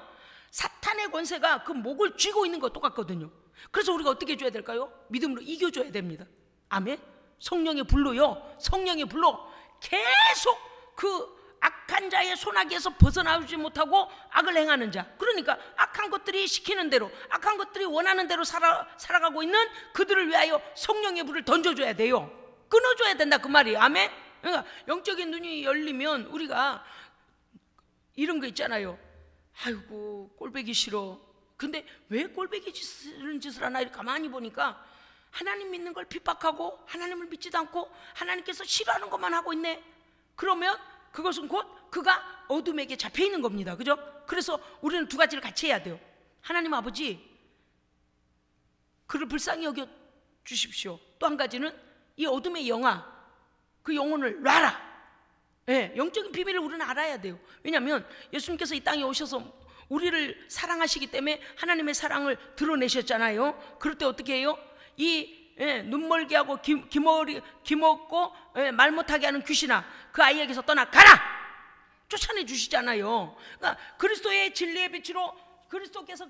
사탄의 권세가 그 목을 쥐고 있는 거 똑같거든요. 그래서 우리가 어떻게 해줘야 될까요? 믿음으로 이겨줘야 됩니다. 아멘. 성령의 불로요, 성령의 불로 계속 그 악한 자의 손아귀에서 벗어나오지 못하고 악을 행하는 자, 그러니까 악한 것들이 시키는 대로, 악한 것들이 원하는 대로 살아가고 있는 그들을 위하여 성령의 불을 던져줘야 돼요. 끊어줘야 된다 그 말이에요. 아멘. 그러니까 영적인 눈이 열리면 우리가 이런 거 있잖아요. 아이고 꼴보기 싫어. 근데 왜 꼴보기 싫은 짓을 하나 이렇게 가만히 보니까 하나님 믿는 걸 핍박하고 하나님을 믿지도 않고 하나님께서 싫어하는 것만 하고 있네. 그러면 그것은 곧 그가 어둠에게 잡혀 있는 겁니다. 그죠? 그래서 우리는 두 가지를 같이 해야 돼요. 하나님 아버지, 그를 불쌍히 여겨 주십시오. 또 한 가지는 이 어둠의 영아, 그 영혼을 놔라. 예, 영적인 비밀을 우리는 알아야 돼요. 왜냐하면 예수님께서 이 땅에 오셔서 우리를 사랑하시기 때문에 하나님의 사랑을 드러내셨잖아요. 그럴 때 어떻게 해요? 눈멀게 하고 기먹고 말 못하게 하는 귀신아, 그 아이에게서 떠나 가라! 쫓아내 주시잖아요. 그러니까 그리스도의 진리의 빛으로 그리스도께서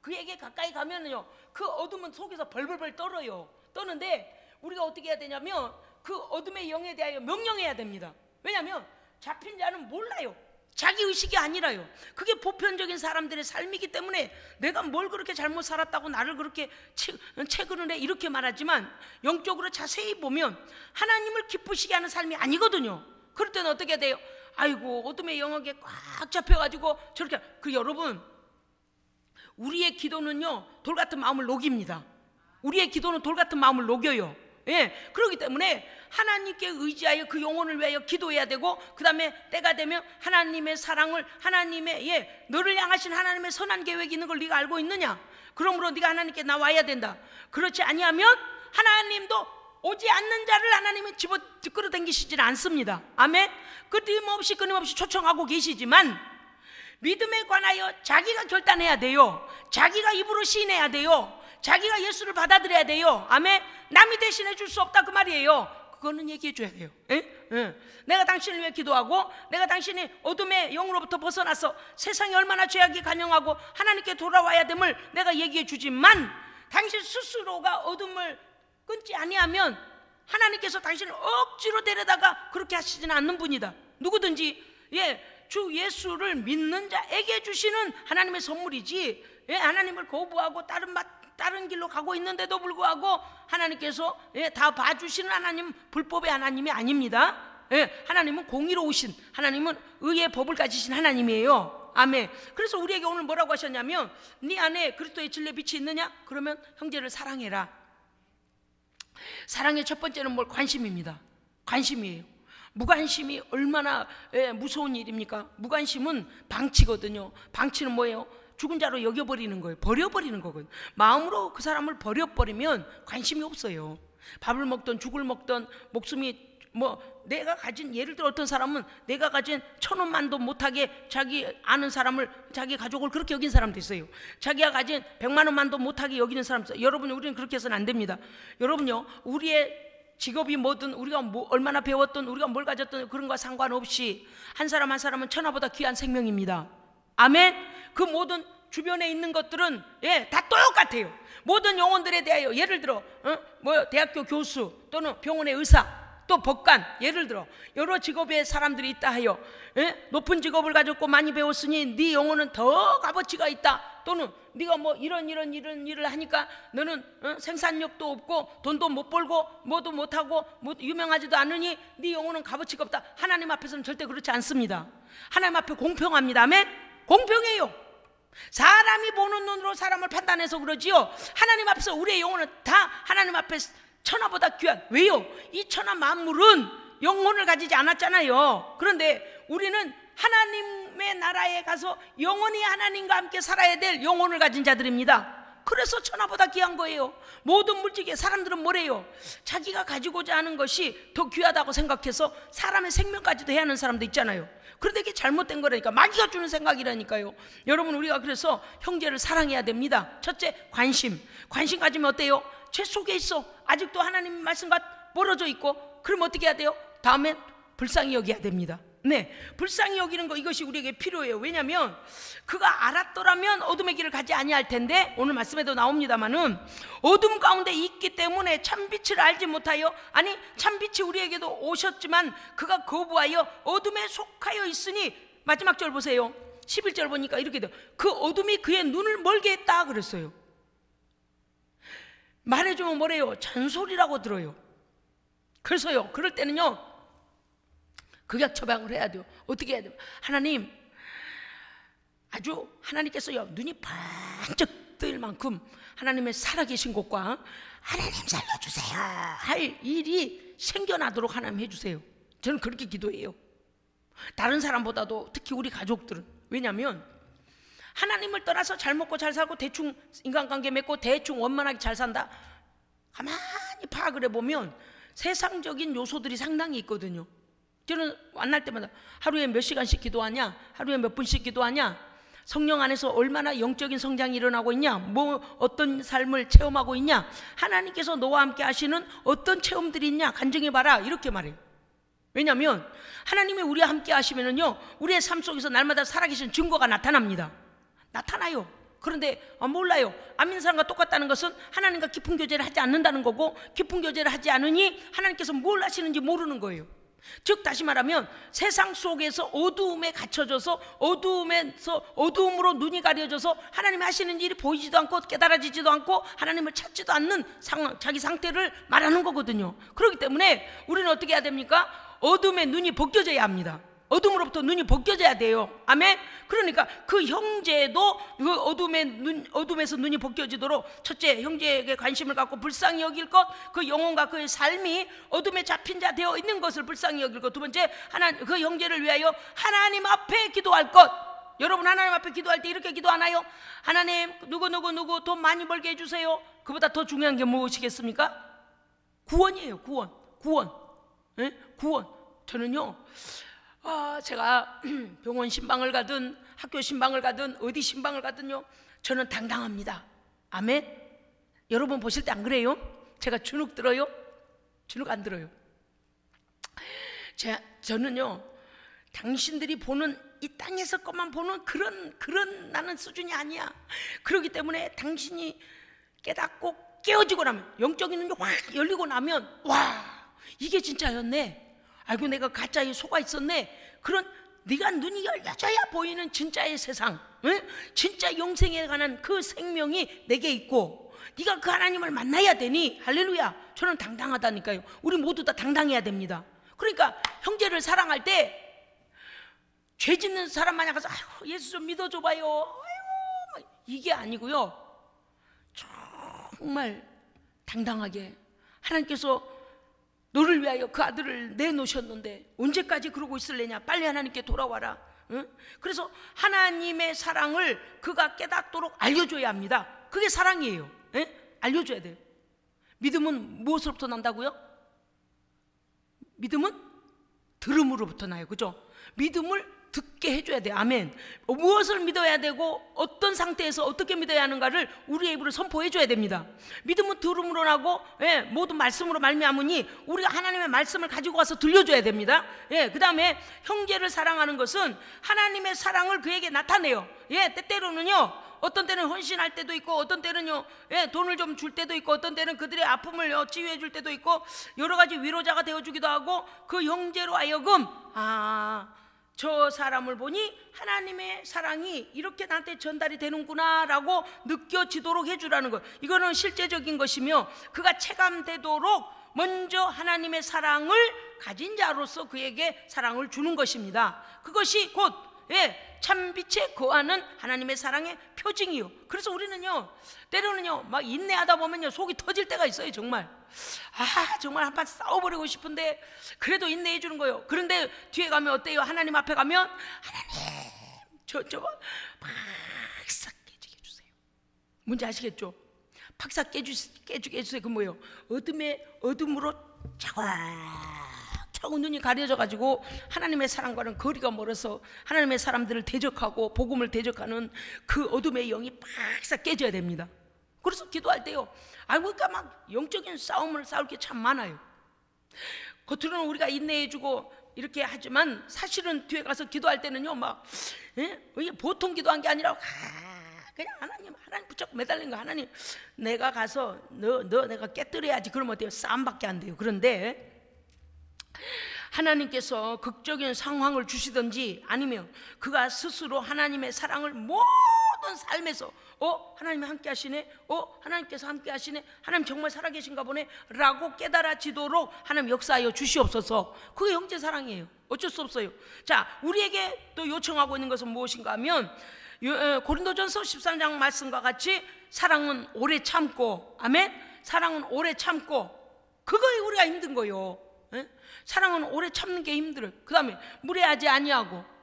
그에게 가까이 가면요, 그 어둠은 속에서 벌벌벌 떨어요. 떠는데 우리가 어떻게 해야 되냐면 그 어둠의 영에 대하여 명령해야 됩니다. 왜냐하면 잡힌 자는 몰라요. 자기의식이 아니라요. 그게 보편적인 사람들의 삶이기 때문에 내가 뭘 그렇게 잘못 살았다고 나를 그렇게 채그를 해 이렇게 말하지만 영적으로 자세히 보면 하나님을 기쁘시게 하는 삶이 아니거든요. 그럴 때는 어떻게 돼요? 아이고 어둠의 영역에 꽉 잡혀가지고 저렇게. 여러분, 우리의 기도는요 돌같은 마음을 녹입니다. 우리의 기도는 돌같은 마음을 녹여요. 예, 그렇기 때문에 하나님께 의지하여 그 영혼을 위하여 기도해야 되고, 그 다음에 때가 되면 하나님의 사랑을, 하나님의 너를 향하신 하나님의 선한 계획이 있는 걸 네가 알고 있느냐? 그러므로 네가 하나님께 나와야 된다. 그렇지 아니하면 하나님도 오지 않는 자를 하나님은 끌어당기시질 않습니다. 아멘. 끊임없이 초청하고 계시지만 믿음에 관하여 자기가 결단해야 돼요. 자기가 입으로 시인해야 돼요. 자기가 예수를 받아들여야 돼요. 아멘. 남이 대신해 줄 수 없다 그 말이에요. 그거는 얘기해 줘야 돼요. 내가 당신을 위해 기도하고, 내가 당신이 어둠의 영으로부터 벗어나서 세상이 얼마나 죄악이 간영하고 하나님께 돌아와야 됨을 내가 얘기해 주지만, 당신 스스로가 어둠을 끊지 아니하면 하나님께서 당신을 억지로 데려다가 그렇게 하시지는 않는 분이다. 누구든지 주 예수를 믿는 자에게 주시는 하나님의 선물이지, 하나님을 거부하고 다른 길로 가고 있는데도 불구하고 하나님께서 다 봐주시는 하나님, 불법의 하나님이 아닙니다. 하나님은 공의로우신, 하나님은 의의 법을 가지신 하나님이에요. 아멘. 그래서 우리에게 오늘 뭐라고 하셨냐면, 네 안에 그리스도의 진리의 빛이 있느냐? 그러면 형제를 사랑해라. 사랑의 첫 번째는 뭘? 관심입니다. 관심이에요. 무관심이 얼마나 무서운 일입니까? 무관심은 방치거든요. 방치는 뭐예요? 죽은 자로 여겨버리는 거예요. 버려버리는 거거든요. 마음으로 그 사람을 버려버리면 관심이 없어요. 밥을 먹던 죽을 먹던 목숨이 내가 가진, 예를 들어 어떤 사람은 내가 가진 1,000원만도 못하게 자기 아는 사람을, 자기 가족을 그렇게 여긴 사람도 있어요. 자기가 가진 100만 원만도 못하게 여기는 사람도 있어요. 여러분, 우리는 그렇게 해서는 안 됩니다. 여러분요, 우리의 직업이 뭐든, 우리가 얼마나 배웠든, 우리가 뭘 가졌든 그런 거 상관없이 한 사람 한 사람은 천하보다 귀한 생명입니다. 아멘. 그 모든 주변에 있는 것들은 다 똑같아요. 모든 영혼들에 대하여, 예를 들어 대학교 교수 또는 병원의 의사, 또 법관, 예를 들어 여러 직업의 사람들이 있다 하여 높은 직업을 가졌고 많이 배웠으니 네 영혼은 더 값어치가 있다. 또는 네가 이런 일을 하니까 너는 생산력도 없고 돈도 못 벌고 뭐도 못하고 유명하지도 않으니 네 영혼은 값어치가 없다. 하나님 앞에서는 절대 그렇지 않습니다. 하나님 앞에 공평합니다. 아멘. 공평해요. 사람이 보는 눈으로 사람을 판단해서 그러지요, 하나님 앞에서 우리의 영혼은 다 하나님 앞에 천하보다 귀한. 왜요? 이 천하 만물은 영혼을 가지지 않았잖아요. 그런데 우리는 하나님의 나라에 가서 영원히 하나님과 함께 살아야 될 영혼을 가진 자들입니다. 그래서 천하보다 귀한 거예요. 모든 물질계 사람들은 뭐래요? 자기가 가지고자 하는 것이 더 귀하다고 생각해서 사람의 생명까지도 해야 하는 사람도 있잖아요. 그런데 이게 잘못된 거라니까. 마귀가 주는 생각이라니까요. 여러분, 우리가 그래서 형제를 사랑해야 됩니다. 첫째, 관심 가지면 어때요? 죄 속에 있어. 아직도 하나님 말씀과 멀어져 있고. 그럼 어떻게 해야 돼요? 다음엔 불쌍히 여겨야 됩니다. 네, 불쌍히 여기는 거, 이것이 우리에게 필요해요. 왜냐하면 그가 알았더라면 어둠의 길을 가지 아니할 텐데, 오늘 말씀에도 나옵니다마는 어둠 가운데 있기 때문에 참빛을 알지 못하여, 아니 참빛이 우리에게도 오셨지만 그가 거부하여 어둠에 속하여 있으니, 마지막 절 보세요. 11절 보니까 이렇게 돼요. 그 어둠이 그의 눈을 멀게 했다 그랬어요. 말해주면 뭐래요? 잔소리라고 들어요. 그래서요, 그럴 때는요 극약 처방을 해야 돼요. 어떻게 해야 돼요? 하나님, 아주 하나님께서요 눈이 번쩍 뜨일 만큼 하나님의 살아계신 곳과 하나님 살려주세요 할 일이 생겨나도록 하나님 해주세요. 저는 그렇게 기도해요. 다른 사람보다도 특히 우리 가족들은. 왜냐하면 하나님을 떠나서 잘 먹고 잘 살고 대충 인간관계 맺고 대충 원만하게 잘 산다, 가만히 파악을 해보면 세상적인 요소들이 상당히 있거든요. 저는 만날 때마다 하루에 몇 시간씩 기도하냐, 하루에 몇 분씩 기도하냐, 성령 안에서 얼마나 영적인 성장이 일어나고 있냐, 뭐 어떤 삶을 체험하고 있냐, 하나님께서 너와 함께 하시는 어떤 체험들이 있냐 간증해봐라, 이렇게 말해요. 왜냐하면 하나님이 우리와 함께 하시면은요 우리의 삶 속에서 날마다 살아계신 증거가 나타납니다. 나타나요. 그런데 몰라요. 안 믿는 사람과 똑같다는 것은 하나님과 깊은 교제를 하지 않는다는 거고, 깊은 교제를 하지 않으니 하나님께서 뭘 하시는지 모르는 거예요. 즉 다시 말하면 세상 속에서 어두움에 갇혀져서 어두움으로 눈이 가려져서 하나님이 하시는 일이 보이지도 않고 깨달아지지도 않고 하나님을 찾지도 않는 상황, 자기 상태를 말하는 거거든요. 그렇기 때문에 우리는 어떻게 해야 됩니까? 어둠에 눈이 벗겨져야 합니다. 어둠으로부터 눈이 벗겨져야 돼요. 아멘. 그러니까 그 형제도 그 어둠에서 눈이 벗겨지도록, 첫째, 형제에게 관심을 갖고 불쌍히 여길 것, 그 영혼과 그의 삶이 어둠에 잡힌 자 되어 있는 것을 불쌍히 여길 것. 두 번째, 그 형제를 위하여 하나님 앞에 기도할 것. 여러분, 하나님 앞에 기도할 때 이렇게 기도하나요? 하나님, 누구 돈 많이 벌게 해주세요. 그보다 더 중요한 게 무엇이겠습니까? 구원이에요. 구원. 네? 구원. 저는요 제가 병원 신방을 가든 학교 신방을 가든 어디 신방을 가든요 저는 당당합니다. 아멘. 여러분 보실 때 안 그래요? 제가 주눅 들어요? 주눅 안 들어요. 저는요 당신들이 보는 이 땅에서 것만 보는 그런 나는 수준이 아니야. 그렇기 때문에 당신이 깨닫고 깨어지고 나면, 영적인 눈이 확 열리고 나면, 와, 이게 진짜였네, 아이고 내가 가짜에 속아 있었네, 그런 네가 눈이 열려져야 보이는 진짜의 세상, 응? 진짜 영생에 관한 그 생명이 내게 있고 네가 그 하나님을 만나야 되니, 할렐루야. 저는 당당하다니까요. 우리 모두 다 당당해야 됩니다. 그러니까 형제를 사랑할 때 죄 짓는 사람 마냥 가서 아이고 예수 좀 믿어줘봐요, 아이고 이게 아니고요, 정말 당당하게 하나님께서 너를 위하여 그 아들을 내놓으셨는데 언제까지 그러고 있을래냐, 빨리 하나님께 돌아와라. 응? 그래서 하나님의 사랑을 그가 깨닫도록 알려줘야 합니다. 그게 사랑이에요. 예? 알려줘야 돼요. 믿음은 무엇으로부터 난다고요? 믿음은 들음으로부터 나요. 그죠? 믿음을 듣게 해줘야 돼요. 아멘. 무엇을 믿어야 되고 어떤 상태에서 어떻게 믿어야 하는가를 우리의 입으로 선포해줘야 됩니다. 믿음은 들음으로 나고, 모든 말씀으로 말미암으니 우리가 하나님의 말씀을 가지고 와서 들려줘야 됩니다. 그 다음에 형제를 사랑하는 것은 하나님의 사랑을 그에게 나타내요. 때때로는요 어떤 때는 헌신할 때도 있고, 어떤 때는요 돈을 좀 줄 때도 있고, 어떤 때는 그들의 아픔을 치유해 줄 때도 있고, 여러 가지 위로자가 되어주기도 하고, 그 형제로 하여금 저 사람을 보니 하나님의 사랑이 이렇게 나한테 전달이 되는구나 라고 느껴지도록 해주라는 것. 이거는 실제적인 것이며 그가 체감되도록 먼저 하나님의 사랑을 가진 자로서 그에게 사랑을 주는 것입니다. 그것이 곧 참빛에 거하는 하나님의 사랑의 표징이요. 그래서 우리는요 때로는요 막 인내하다 보면요 속이 터질 때가 있어요. 정말 정말 한판 싸워버리고 싶은데 그래도 인내해 주는 거예요. 그런데 뒤에 가면 어때요? 하나님 앞에 가면 하나님 저 막 깨지게 해주세요. 뭔지 아시겠죠? 박사 깨주게 해주세요. 그 뭐예요? 어둠으로 차곡차곡 눈이 가려져 가지고 하나님의 사랑과는 거리가 멀어서 하나님의 사람들을 대적하고 복음을 대적하는 그 어둠의 영이 박사 깨져야 됩니다. 그래서 기도할 때요, 그러니까 막 영적인 싸움을 싸울 게 참 많아요. 겉으로는 우리가 인내해주고 이렇게 하지만 사실은 뒤에 가서 기도할 때는요, 막 이게 보통 기도한 게 아니라 그냥 하나님 붙잡고 매달린 거. 하나님, 내가 가서 내가 깨뜨려야지. 그러면 어때요? 싸움밖에 안 돼요. 그런데 하나님께서 극적인 상황을 주시든지 아니면 그가 스스로 하나님의 사랑을 모든 삶에서 하나님이 함께 하시네, 하나님께서 함께 하시네, 하나님 정말 살아계신가 보네 라고 깨달아지도록 하나님 역사하여 주시옵소서. 그게 형제 사랑이에요. 어쩔 수 없어요. 자, 우리에게 또 요청하고 있는 것은 무엇인가 하면 고린도전서 13장 말씀과 같이 사랑은 오래 참고, 아멘. 사랑은 오래 참고, 그거에 우리가 힘든 거예요. 사랑은 오래 참는 게 힘들어요. 그 다음에 무례하지 아니하고,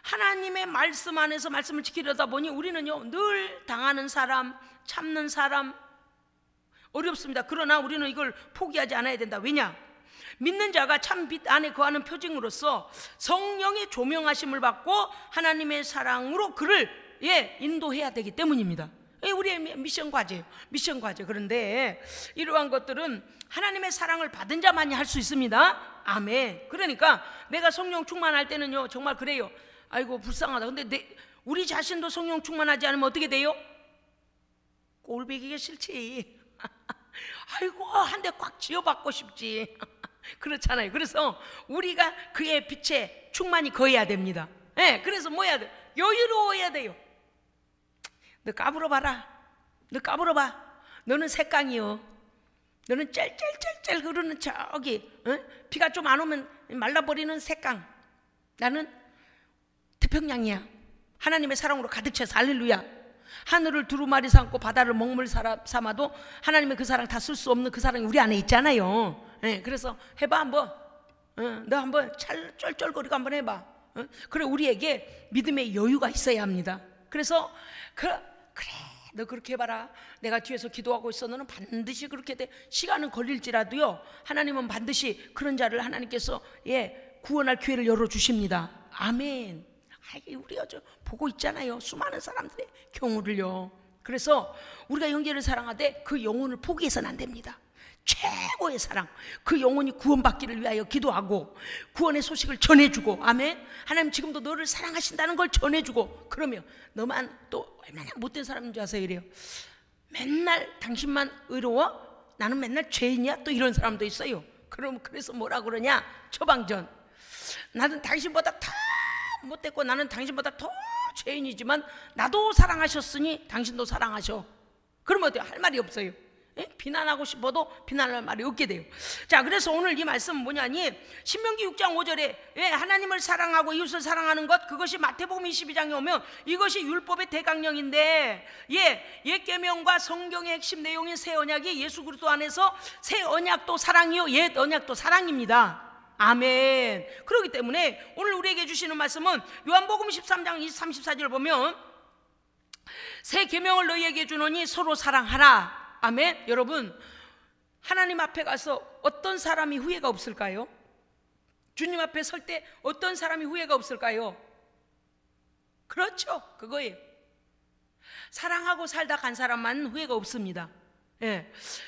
하나님의 말씀 안에서 말씀을 지키려다 보니 우리는요 늘 당하는 사람, 참는 사람 어렵습니다. 그러나 우리는 이걸 포기하지 않아야 된다. 왜냐? 믿는 자가 참 빛 안에 거하는 표징으로서 성령의 조명하심을 받고 하나님의 사랑으로 그를 인도해야 되기 때문입니다. 우리의 미션 과제예요. 미션 과제. 그런데 이러한 것들은 하나님의 사랑을 받은 자만이 할 수 있습니다. 아멘. 그러니까 내가 성령 충만할 때는요 정말 그래요. 아이고 불쌍하다. 근데 우리 자신도 성령 충만하지 않으면 어떻게 돼요? 꼴배기가 싫지. 아이고 한 대 꽉 쥐어받고 싶지. 그렇잖아요. 그래서 우리가 그의 빛에 충만히 거해야 됩니다. 그래서 뭐 해야 돼? 여유로워야 돼요. 너 까불어봐라. 너 까불어봐. 너는 색강이요. 너는 짤짤짤짤 흐르는 저기 비가 좀 안 오면 말라버리는 색강. 나는 태평양이야. 하나님의 사랑으로 가득 차서 할렐루야. 하늘을 두루마리 삼고 바다를 먹물 삼아도 하나님의 그 사랑 다 쓸 수 없는 그 사랑이 우리 안에 있잖아요. 그래서 해봐 한번. 너 한번 쩔쩔거리고 한번 해봐. 그래 우리에게 믿음의 여유가 있어야 합니다. 그래서 그래 너 그렇게 해봐라. 내가 뒤에서 기도하고 있어. 너는 반드시 그렇게 돼. 시간은 걸릴지라도요 하나님은 반드시 그런 자를 하나님께서 구원할 기회를 열어주십니다. 아멘. 우리가 보고 있잖아요. 수많은 사람들의 경우를요. 그래서 우리가 형제를 사랑하되 그 영혼을 포기해서는 안 됩니다. 최고의 사랑, 그 영혼이 구원받기를 위하여 기도하고 구원의 소식을 전해주고, 아멘. 하나님 지금도 너를 사랑하신다는 걸 전해주고. 그러면 너만 또 얼마나 못된 사람인 줄 아세요? 이래요. 맨날 당신만 의로워? 나는 맨날 죄인이야? 또 이런 사람도 있어요. 그래서 뭐라 그러냐? 처방전. 나는 당신보다 더 못됐고 나는 당신보다 더 죄인이지만 나도 사랑하셨으니 당신도 사랑하셔. 그러면 어때요? 할 말이 없어요. 비난하고 싶어도 비난할 말이 없게 돼요. 자, 그래서 오늘 이 말씀은 뭐냐니 신명기 6장 5절에 하나님을 사랑하고 이웃을 사랑하는 것, 그것이 마태복음 22장에 오면 이것이 율법의 대강령인데 옛 계명과 성경의 핵심 내용인 새 언약이 예수 그리스도 안에서 새 언약도 사랑이요 옛 언약도 사랑입니다. 아멘. 그렇기 때문에 오늘 우리에게 주시는 말씀은 요한복음 13장 34절 보면 새 계명을 너희에게 주노니 서로 사랑하라. 아멘. 여러분, 하나님 앞에 가서 어떤 사람이 후회가 없을까요? 주님 앞에 설 때 어떤 사람이 후회가 없을까요? 그렇죠. 그거예요. 사랑하고 살다 간 사람만 후회가 없습니다.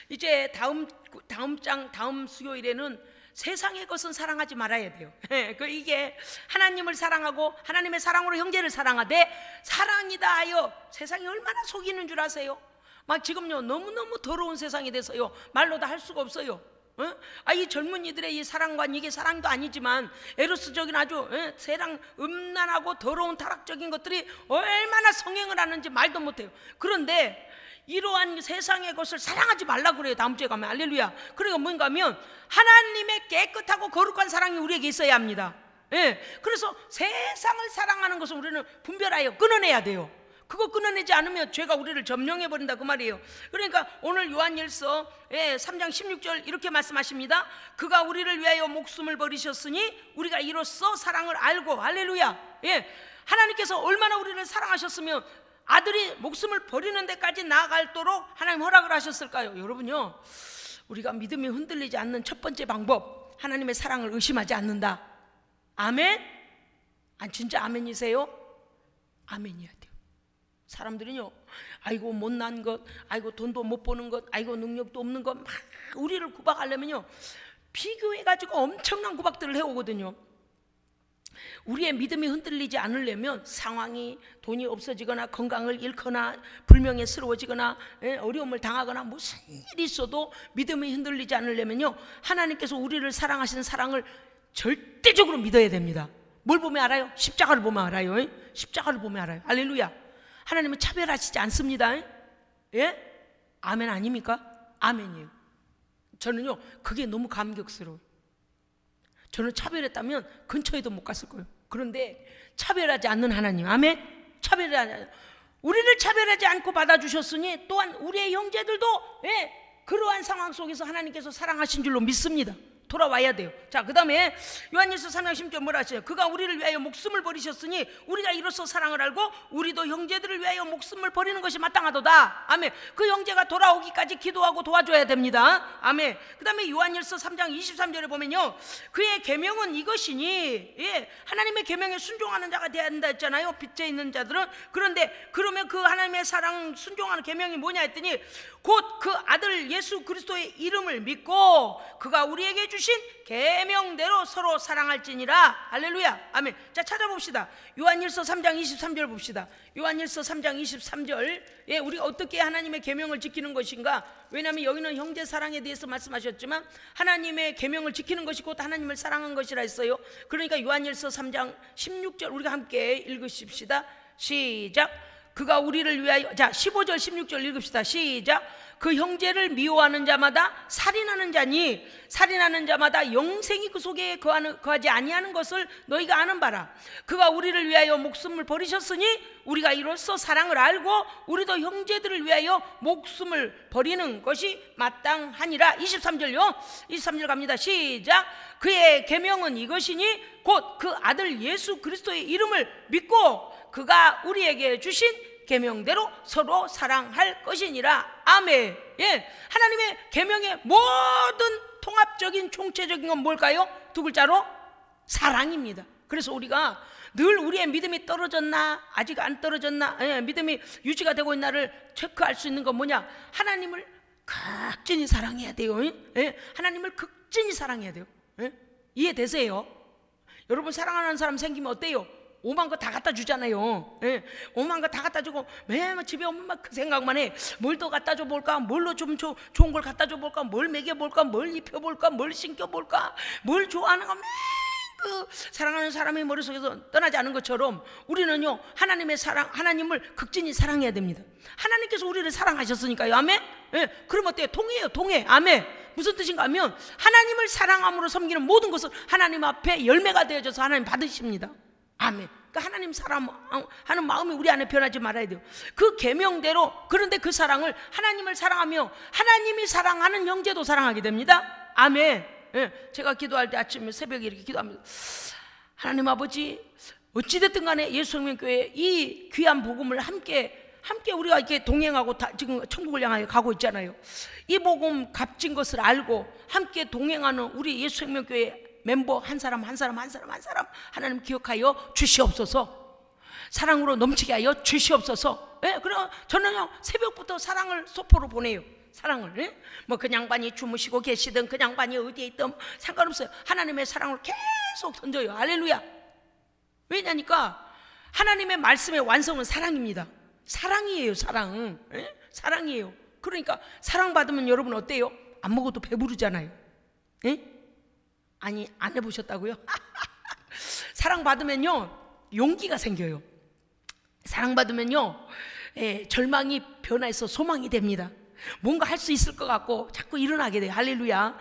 이제 다음 수요일에는 세상의 것은 사랑하지 말아야 돼요. 이게 하나님을 사랑하고 하나님의 사랑으로 형제를 사랑하되 사랑이다 하여 세상이 얼마나 속이는 줄 아세요? 막 지금요 너무너무 더러운 세상이 돼서요 말로 다 할 수가 없어요. 이 젊은이들의 이 사랑관, 이게 사랑도 아니지만 에로스적인 아주 세상 음란하고 더러운 타락적인 것들이 얼마나 성행을 하는지 말도 못해요. 그런데 이러한 세상의 것을 사랑하지 말라고 그래요. 다음 주에 가면. 할렐루야. 그러니까 뭔가 하면 하나님의 깨끗하고 거룩한 사랑이 우리에게 있어야 합니다. 그래서 세상을 사랑하는 것을 우리는 분별하여 끊어내야 돼요. 그거 끊어내지 않으면 죄가 우리를 점령해버린다 그 말이에요. 그러니까 오늘 요한일서 3장 16절 이렇게 말씀하십니다. 그가 우리를 위하여 목숨을 버리셨으니 우리가 이로써 사랑을 알고, 할렐루야. 하나님께서 얼마나 우리를 사랑하셨으면 아들이 목숨을 버리는 데까지 나아갈도록 하나님 허락을 하셨을까요? 여러분요, 우리가 믿음이 흔들리지 않는 첫 번째 방법, 하나님의 사랑을 의심하지 않는다. 아멘? 진짜 아멘이세요? 아멘이야 돼요. 사람들은요, 아이고 못난 것, 아이고 돈도 못 버는 것, 아이고 능력도 없는 것, 막 우리를 구박하려면요, 비교해가지고 엄청난 구박들을 해오거든요. 우리의 믿음이 흔들리지 않으려면 상황이, 돈이 없어지거나 건강을 잃거나 불명예스러워지거나 어려움을 당하거나 무슨 일이 있어도 믿음이 흔들리지 않으려면요, 하나님께서 우리를 사랑하시는 사랑을 절대적으로 믿어야 됩니다. 뭘 보면 알아요? 십자가를 보면 알아요. 십자가를 보면 알아요. 할렐루야. 하나님은 차별하시지 않습니다. 예? 아멘 아닙니까? 아멘이에요. 저는요, 그게 너무 감격스러워요. 저는 차별했다면 근처에도 못 갔을 거예요. 그런데 차별하지 않는 하나님, 아멘? 차별하지, 우리를 차별하지 않고 받아주셨으니 또한 우리의 형제들도 그러한 상황 속에서 하나님께서 사랑하신 줄로 믿습니다. 돌아와야 돼요. 자, 그 다음에 요한일서 3장 10절 뭐라 하시죠? 그가 우리를 위하여 목숨을 버리셨으니 우리가 이로써 사랑을 알고 우리도 형제들을 위하여 목숨을 버리는 것이 마땅하도다. 아멘. 그 형제가 돌아오기까지 기도하고 도와줘야 됩니다. 아멘. 그 다음에 요한일서 3장 23절에 보면요, 그의 계명은 이것이니, 하나님의 계명에 순종하는 자가 되어야 한다 했잖아요, 빛에 있는 자들은. 그런데 그러면 그 하나님의 사랑 순종하는 계명이 뭐냐 했더니 곧 그 아들 예수 그리스도의 이름을 믿고 그가 우리에게 주신 계명대로 서로 사랑할지니라. 할렐루야. 아멘. 자, 찾아봅시다. 요한일서 3장 23절 봅시다. 요한일서 3장 23절. 우리가 어떻게 하나님의 계명을 지키는 것인가? 왜냐하면 여기는 형제 사랑에 대해서 말씀하셨지만 하나님의 계명을 지키는 것이 곧 하나님을 사랑한 것이라 했어요. 그러니까 요한일서 3장 16절 우리가 함께 읽으십시다. 시작. 그가 우리를 위하여, 자 15절 16절 읽읍시다. 시작. 그 형제를 미워하는 자마다 살인하는 자니 살인하는 자마다 영생이 그 속에 거하지 아니하는 것을 너희가 아는 바라. 그가 우리를 위하여 목숨을 버리셨으니 우리가 이로써 사랑을 알고 우리도 형제들을 위하여 목숨을 버리는 것이 마땅하니라. 23절요. 23절 갑니다. 시작. 그의 계명은 이것이니 곧 그 아들 예수 그리스도의 이름을 믿고 그가 우리에게 주신 계명대로 서로 사랑할 것이니라. 아멘. 하나님의 계명의 모든 통합적인 총체적인 건 뭘까요? 두 글자로 사랑입니다. 그래서 우리가 늘 우리의 믿음이 떨어졌나 아직 안 떨어졌나 믿음이 유지가 되고 있나를 체크할 수 있는 건 뭐냐? 하나님을 극진히 사랑해야 돼요. 하나님을 극진히 사랑해야 돼요. 이해되세요? 여러분, 사랑하는 사람 생기면 어때요? 오만 거 다 갖다 주잖아요. 오만 거 다 갖다 주고 매일 집에 오면 막 그 생각만 해. 뭘 더 갖다 줘 볼까? 뭘로 좀 좋은 걸 갖다 줘 볼까? 뭘 먹여 볼까? 뭘 입혀 볼까? 뭘 신겨 볼까? 뭘 좋아하는 거 매일 그 사랑하는 사람의 머릿속에서 떠나지 않은 것처럼 우리는요, 하나님의 사랑, 하나님을 극진히 사랑해야 됩니다. 하나님께서 우리를 사랑하셨으니까요. 아멘. 그럼 어때요? 동해요, 동해. 아멘. 무슨 뜻인가 하면 하나님을 사랑함으로 섬기는 모든 것은 하나님 앞에 열매가 되어져서 하나님 받으십니다. 아멘. 그러니까 하나님 사랑하는 마음이 우리 안에 변하지 말아야 돼요. 그 계명대로. 그런데 그 사랑을 하나님을 사랑하며 하나님이 사랑하는 형제도 사랑하게 됩니다. 아멘. 제가 기도할 때 아침에 새벽에 이렇게 기도합니다. 하나님 아버지, 어찌됐든 간에 예수생명교회 이 귀한 복음을 함께 우리가 이렇게 동행하고 지금 천국을 향하여 가고 있잖아요. 이 복음 값진 것을 알고 함께 동행하는 우리 예수생명교회 멤버 한 사람 하나님 기억하여 주시옵소서. 사랑으로 넘치게 하여 주시옵소서. 그럼 저는요, 새벽부터 사랑을 소포로 보내요. 사랑을. 뭐 그 양반이 주무시고 계시든 그 양반이 어디에 있든 상관없어요. 하나님의 사랑을 계속 던져요. 할렐루야. 왜냐니까 하나님의 말씀의 완성은 사랑입니다. 사랑이에요. 사랑. 사랑이에요. 그러니까 사랑받으면 여러분 어때요? 안 먹어도 배부르잖아요. 아니, 안 해보셨다고요? 사랑받으면요, 용기가 생겨요. 사랑받으면요, 절망이 변화해서 소망이 됩니다. 뭔가 할 수 있을 것 같고 자꾸 일어나게 돼요. 할렐루야.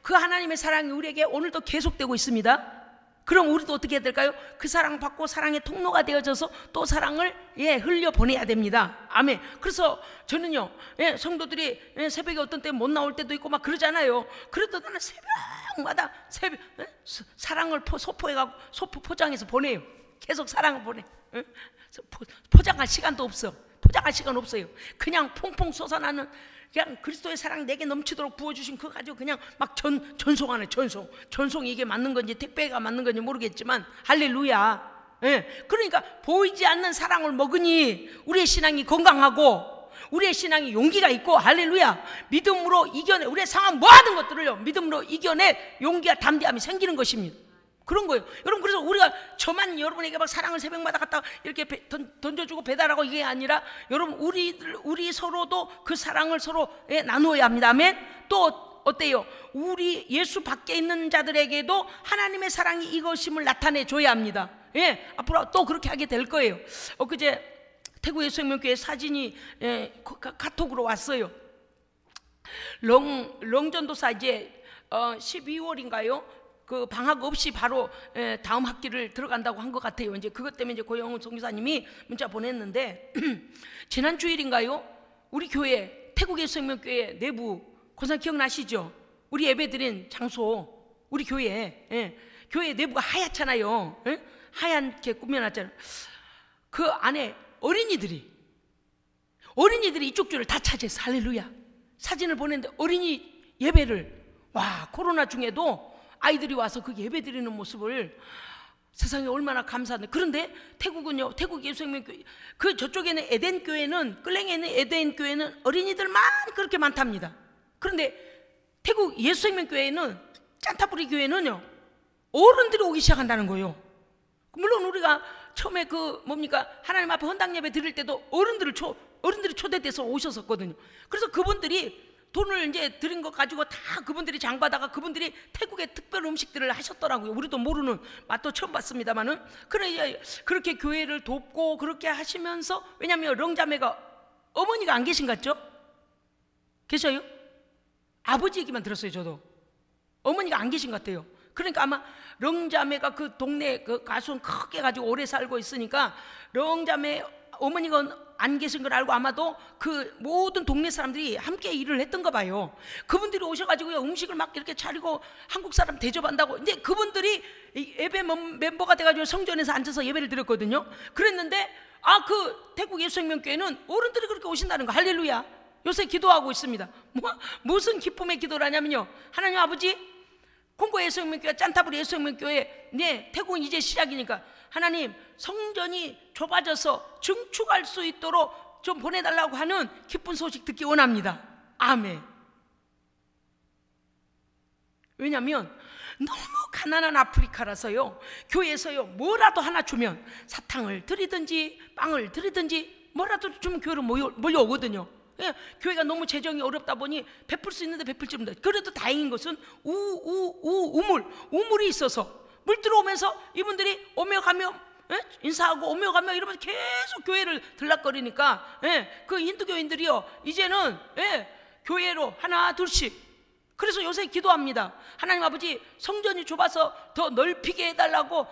그 하나님의 사랑이 우리에게 오늘도 계속되고 있습니다. 그럼 우리도 어떻게 해야 될까요? 그 사랑 받고 사랑의 통로가 되어져서 또 사랑을 흘려보내야 됩니다. 아멘. 그래서 저는요, 성도들이 새벽에 어떤 때 못 나올 때도 있고 막 그러잖아요. 그래도 나는 새벽마다 사랑을 소포해가고 소포 포장해서 보내요. 계속 사랑을 보내. 응? 포장할 시간도 없어. 포장할 시간 없어요. 그냥 퐁퐁 솟아나는 그냥 그리스도의 사랑 내게 넘치도록 부어주신 그거 가지고 그냥 막 전송하네. 전송이 이게 맞는 건지 택배가 맞는 건지 모르겠지만 할렐루야. 예. 그러니까 보이지 않는 사랑을 먹으니 우리의 신앙이 건강하고 우리의 신앙이 용기가 있고 할렐루야. 믿음으로 이겨내 우리의 상황 모든 것들을요 믿음으로 이겨내 용기와 담대함이 생기는 것입니다. 그런 거예요. 여러분, 그래서 우리가 저만 여러분에게 막 사랑을 새벽마다 갖다 이렇게 던져주고 배달하고 이게 아니라 여러분 우리 서로도 그 사랑을 서로 나누어야 합니다. 아멘. 또 어때요? 우리 예수 밖에 있는 자들에게도 하나님의 사랑이 이것임을 나타내 줘야 합니다. 예, 앞으로 또 그렇게 하게 될 거예요. 엊그제 태국 예수생명교회 사진이 카톡으로 왔어요. 렁전도사 이제 12월인가요? 그 방학 없이 바로 다음 학기를 들어간다고 한 것 같아요. 이제 그것 때문에 이제 고영훈 선교사님이 문자 보냈는데 지난 주일인가요? 우리 교회 태국 예수생명교회 내부 권사 기억나시죠? 우리 예배드린 장소 우리 교회 교회 내부가 하얗잖아요. 하얗게 꾸며놨잖아요. 그 안에 어린이들이 이쪽 줄을 다 차지해서 할렐루야. 사진을 보냈는데 어린이 예배를 와 코로나 중에도 아이들이 와서 그 예배 드리는 모습을 세상에 얼마나 감사한데. 그런데 태국은요, 태국 예수생명교회 그 저쪽에는 에덴교회는 끌랭에 있는 에덴교회는 어린이들만 그렇게 많답니다. 그런데 태국 예수생명교회는 짠타부리 교회는요 어른들이 오기 시작한다는 거예요. 물론 우리가 처음에 그 뭡니까 하나님 앞에 헌당 예배 드릴 때도 어른들이 초대돼서 오셨었거든요. 그래서 그분들이 돈을 이제 드린 것 가지고 다 그분들이 장받아가 그분들이 태국의 특별 음식들을 하셨더라고요. 우리도 모르는 맛도 처음 봤습니다만은. 그래 그렇게 교회를 돕고 그렇게 하시면서, 왜냐하면 렁자매가 어머니가 안 계신 것 같죠? 계셔요? 아버지 얘기만 들었어요. 저도 어머니가 안 계신 것 같아요. 그러니까 아마 렁자매가 그 동네 그 가수원 크게 가지고 오래 살고 있으니까 렁자매 어머니가 안 계신 걸 알고 아마도 그 모든 동네 사람들이 함께 일을 했던가 봐요. 그분들이 오셔가지고요 음식을 막 이렇게 차리고 한국 사람 대접한다고. 이제 그분들이 예배 멤버가 돼가지고 성전에서 앉아서 예배를 드렸거든요. 그랬는데 그 태국 예수생명교회는 어른들이 그렇게 오신다는 거. 할렐루야. 요새 기도하고 있습니다. 무슨 기쁨의 기도를 하냐면요, 하나님 아버지, 콩고 예수생명교회, 짠타부리 예수생명교회, 태국은 이제 시작이니까 하나님 성전이 좁아져서 증축할 수 있도록 좀 보내달라고 하는 기쁜 소식 듣기 원합니다. 아멘. 왜냐하면 너무 가난한 아프리카라서요, 교회에서요 뭐라도 하나 주면 사탕을 드리든지 빵을 드리든지 뭐라도 주면 교회로 몰려오거든요. 교회가 너무 재정이 어렵다 보니 베풀 수 있는데 베풀지 못한다. 그래도 다행인 것은 우물이 있어서 물 들어오면서 이분들이 오며 가며 인사하고 오며 가며 이러면서 계속 교회를 들락거리니까 그 힌두교인들이요 이제는 교회로 하나 둘씩. 그래서 요새 기도합니다. 하나님 아버지, 성전이 좁아서 더 넓히게 해달라고,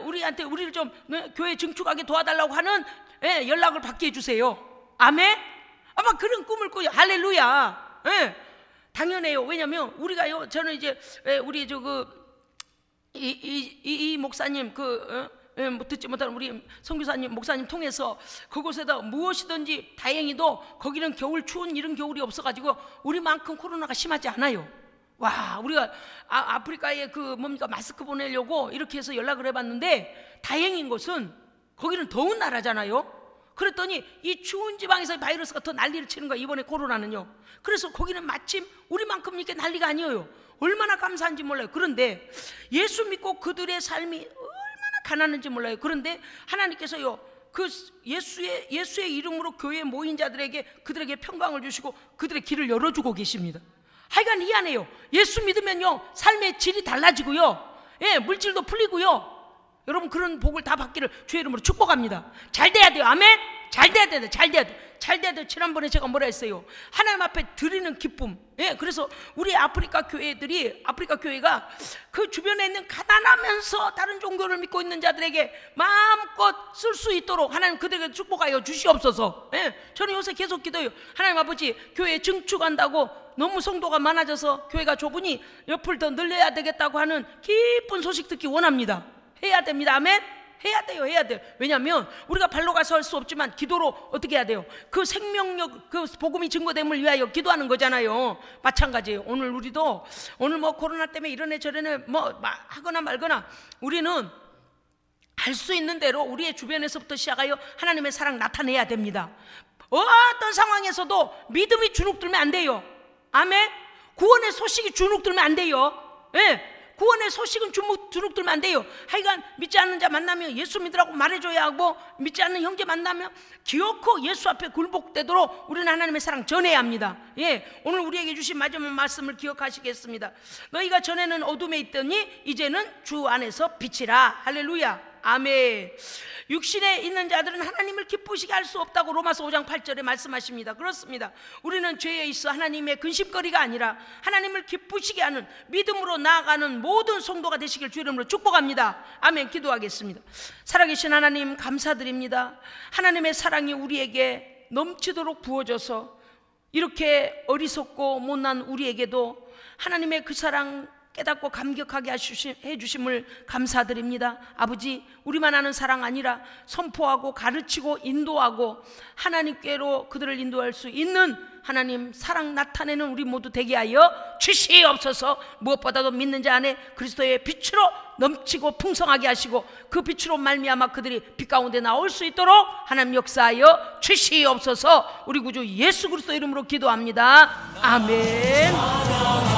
우리를 좀 교회 증축하게 도와달라고 하는 연락을 받게 해주세요. 아멘. 아마 그런 꿈을 꾸요. 할렐루야. 당연해요. 왜냐면 우리가요, 저는 이제 우리 이 목사님 듣지 못하는 우리 선교사님 목사님 통해서 그곳에다 무엇이든지, 다행히도 거기는 겨울 추운 이런 겨울이 없어가지고 우리만큼 코로나가 심하지 않아요. 와, 우리가 아프리카에 마스크 보내려고 이렇게 해서 연락을 해봤는데 다행인 것은 거기는 더운 나라잖아요. 그랬더니 이 추운 지방에서 바이러스가 더 난리를 치는 거야, 이번에 코로나는요. 그래서 거기는 마침 우리만큼 이렇게 난리가 아니에요. 얼마나 감사한지 몰라요. 그런데 예수 믿고 그들의 삶이 얼마나 가난한지 몰라요. 그런데 하나님께서요, 그 예수의 이름으로 교회에 모인 자들에게 그들에게 평강을 주시고 그들의 길을 열어주고 계십니다. 하여간 희한해요. 예수 믿으면요 삶의 질이 달라지고요, 물질도 풀리고요. 여러분, 그런 복을 다 받기를 주의 이름으로 축복합니다. 잘 돼야 돼요. 아멘. 잘 돼야 돼. 잘 돼야 돼. 지난번에 제가 뭐라 했어요? 하나님 앞에 드리는 기쁨. 그래서 우리 아프리카 교회가 그 주변에 있는 가난하면서 다른 종교를 믿고 있는 자들에게 마음껏 쓸 수 있도록 하나님 그들에게 축복하여 주시옵소서. 저는 요새 계속 기도해요. 하나님 아버지, 교회 증축한다고 너무 성도가 많아져서 교회가 좁으니 옆을 더 늘려야 되겠다고 하는 기쁜 소식 듣기 원합니다. 해야 됩니다. 아멘. 해야 돼요. 왜냐하면 우리가 발로 가서 할 수 없지만 기도로 어떻게 해야 돼요? 그 생명력, 그 복음이 증거됨을 위하여 기도하는 거잖아요. 마찬가지예요. 오늘 우리도 오늘 뭐 코로나 때문에 이러네 저러네 뭐 하거나 말거나 우리는 할 수 있는 대로 우리의 주변에서부터 시작하여 하나님의 사랑 나타내야 됩니다. 어떤 상황에서도 믿음이 주눅들면 안 돼요. 아멘. 구원의 소식이 주눅들면 안 돼요. 예. 구원의 소식은 주눅들면 안 돼요. 하여간 믿지 않는 자 만나면 예수 믿으라고 말해줘야 하고, 믿지 않는 형제 만나면 기어코 예수 앞에 굴복되도록 우리는 하나님의 사랑 전해야 합니다. 예, 오늘 우리에게 주신 마지막 말씀을 기억하시겠습니다. 너희가 전에는 어둠에 있더니 이제는 주 안에서 빛이라. 할렐루야. 아멘. 육신에 있는 자들은 하나님을 기쁘시게 할 수 없다고 로마서 5장 8절에 말씀하십니다. 그렇습니다. 우리는 죄에 있어 하나님의 근심거리가 아니라 하나님을 기쁘시게 하는 믿음으로 나아가는 모든 성도가 되시길 주 이름으로 축복합니다. 아멘. 기도하겠습니다. 살아계신 하나님 감사드립니다. 하나님의 사랑이 우리에게 넘치도록 부어져서 이렇게 어리석고 못난 우리에게도 하나님의 그 사랑 깨닫고 감격하게 해주심을 감사드립니다. 아버지, 우리만 아는 사랑 아니라 선포하고 가르치고 인도하고 하나님께로 그들을 인도할 수 있는 하나님 사랑 나타내는 우리 모두 되게 하여 주시옵소서. 무엇보다도 믿는 자 안에 그리스도의 빛으로 넘치고 풍성하게 하시고 그 빛으로 말미암아 그들이 빛 가운데 나올 수 있도록 하나님 역사하여 주시옵소서. 우리 구주 예수 그리스도 이름으로 기도합니다. 아멘.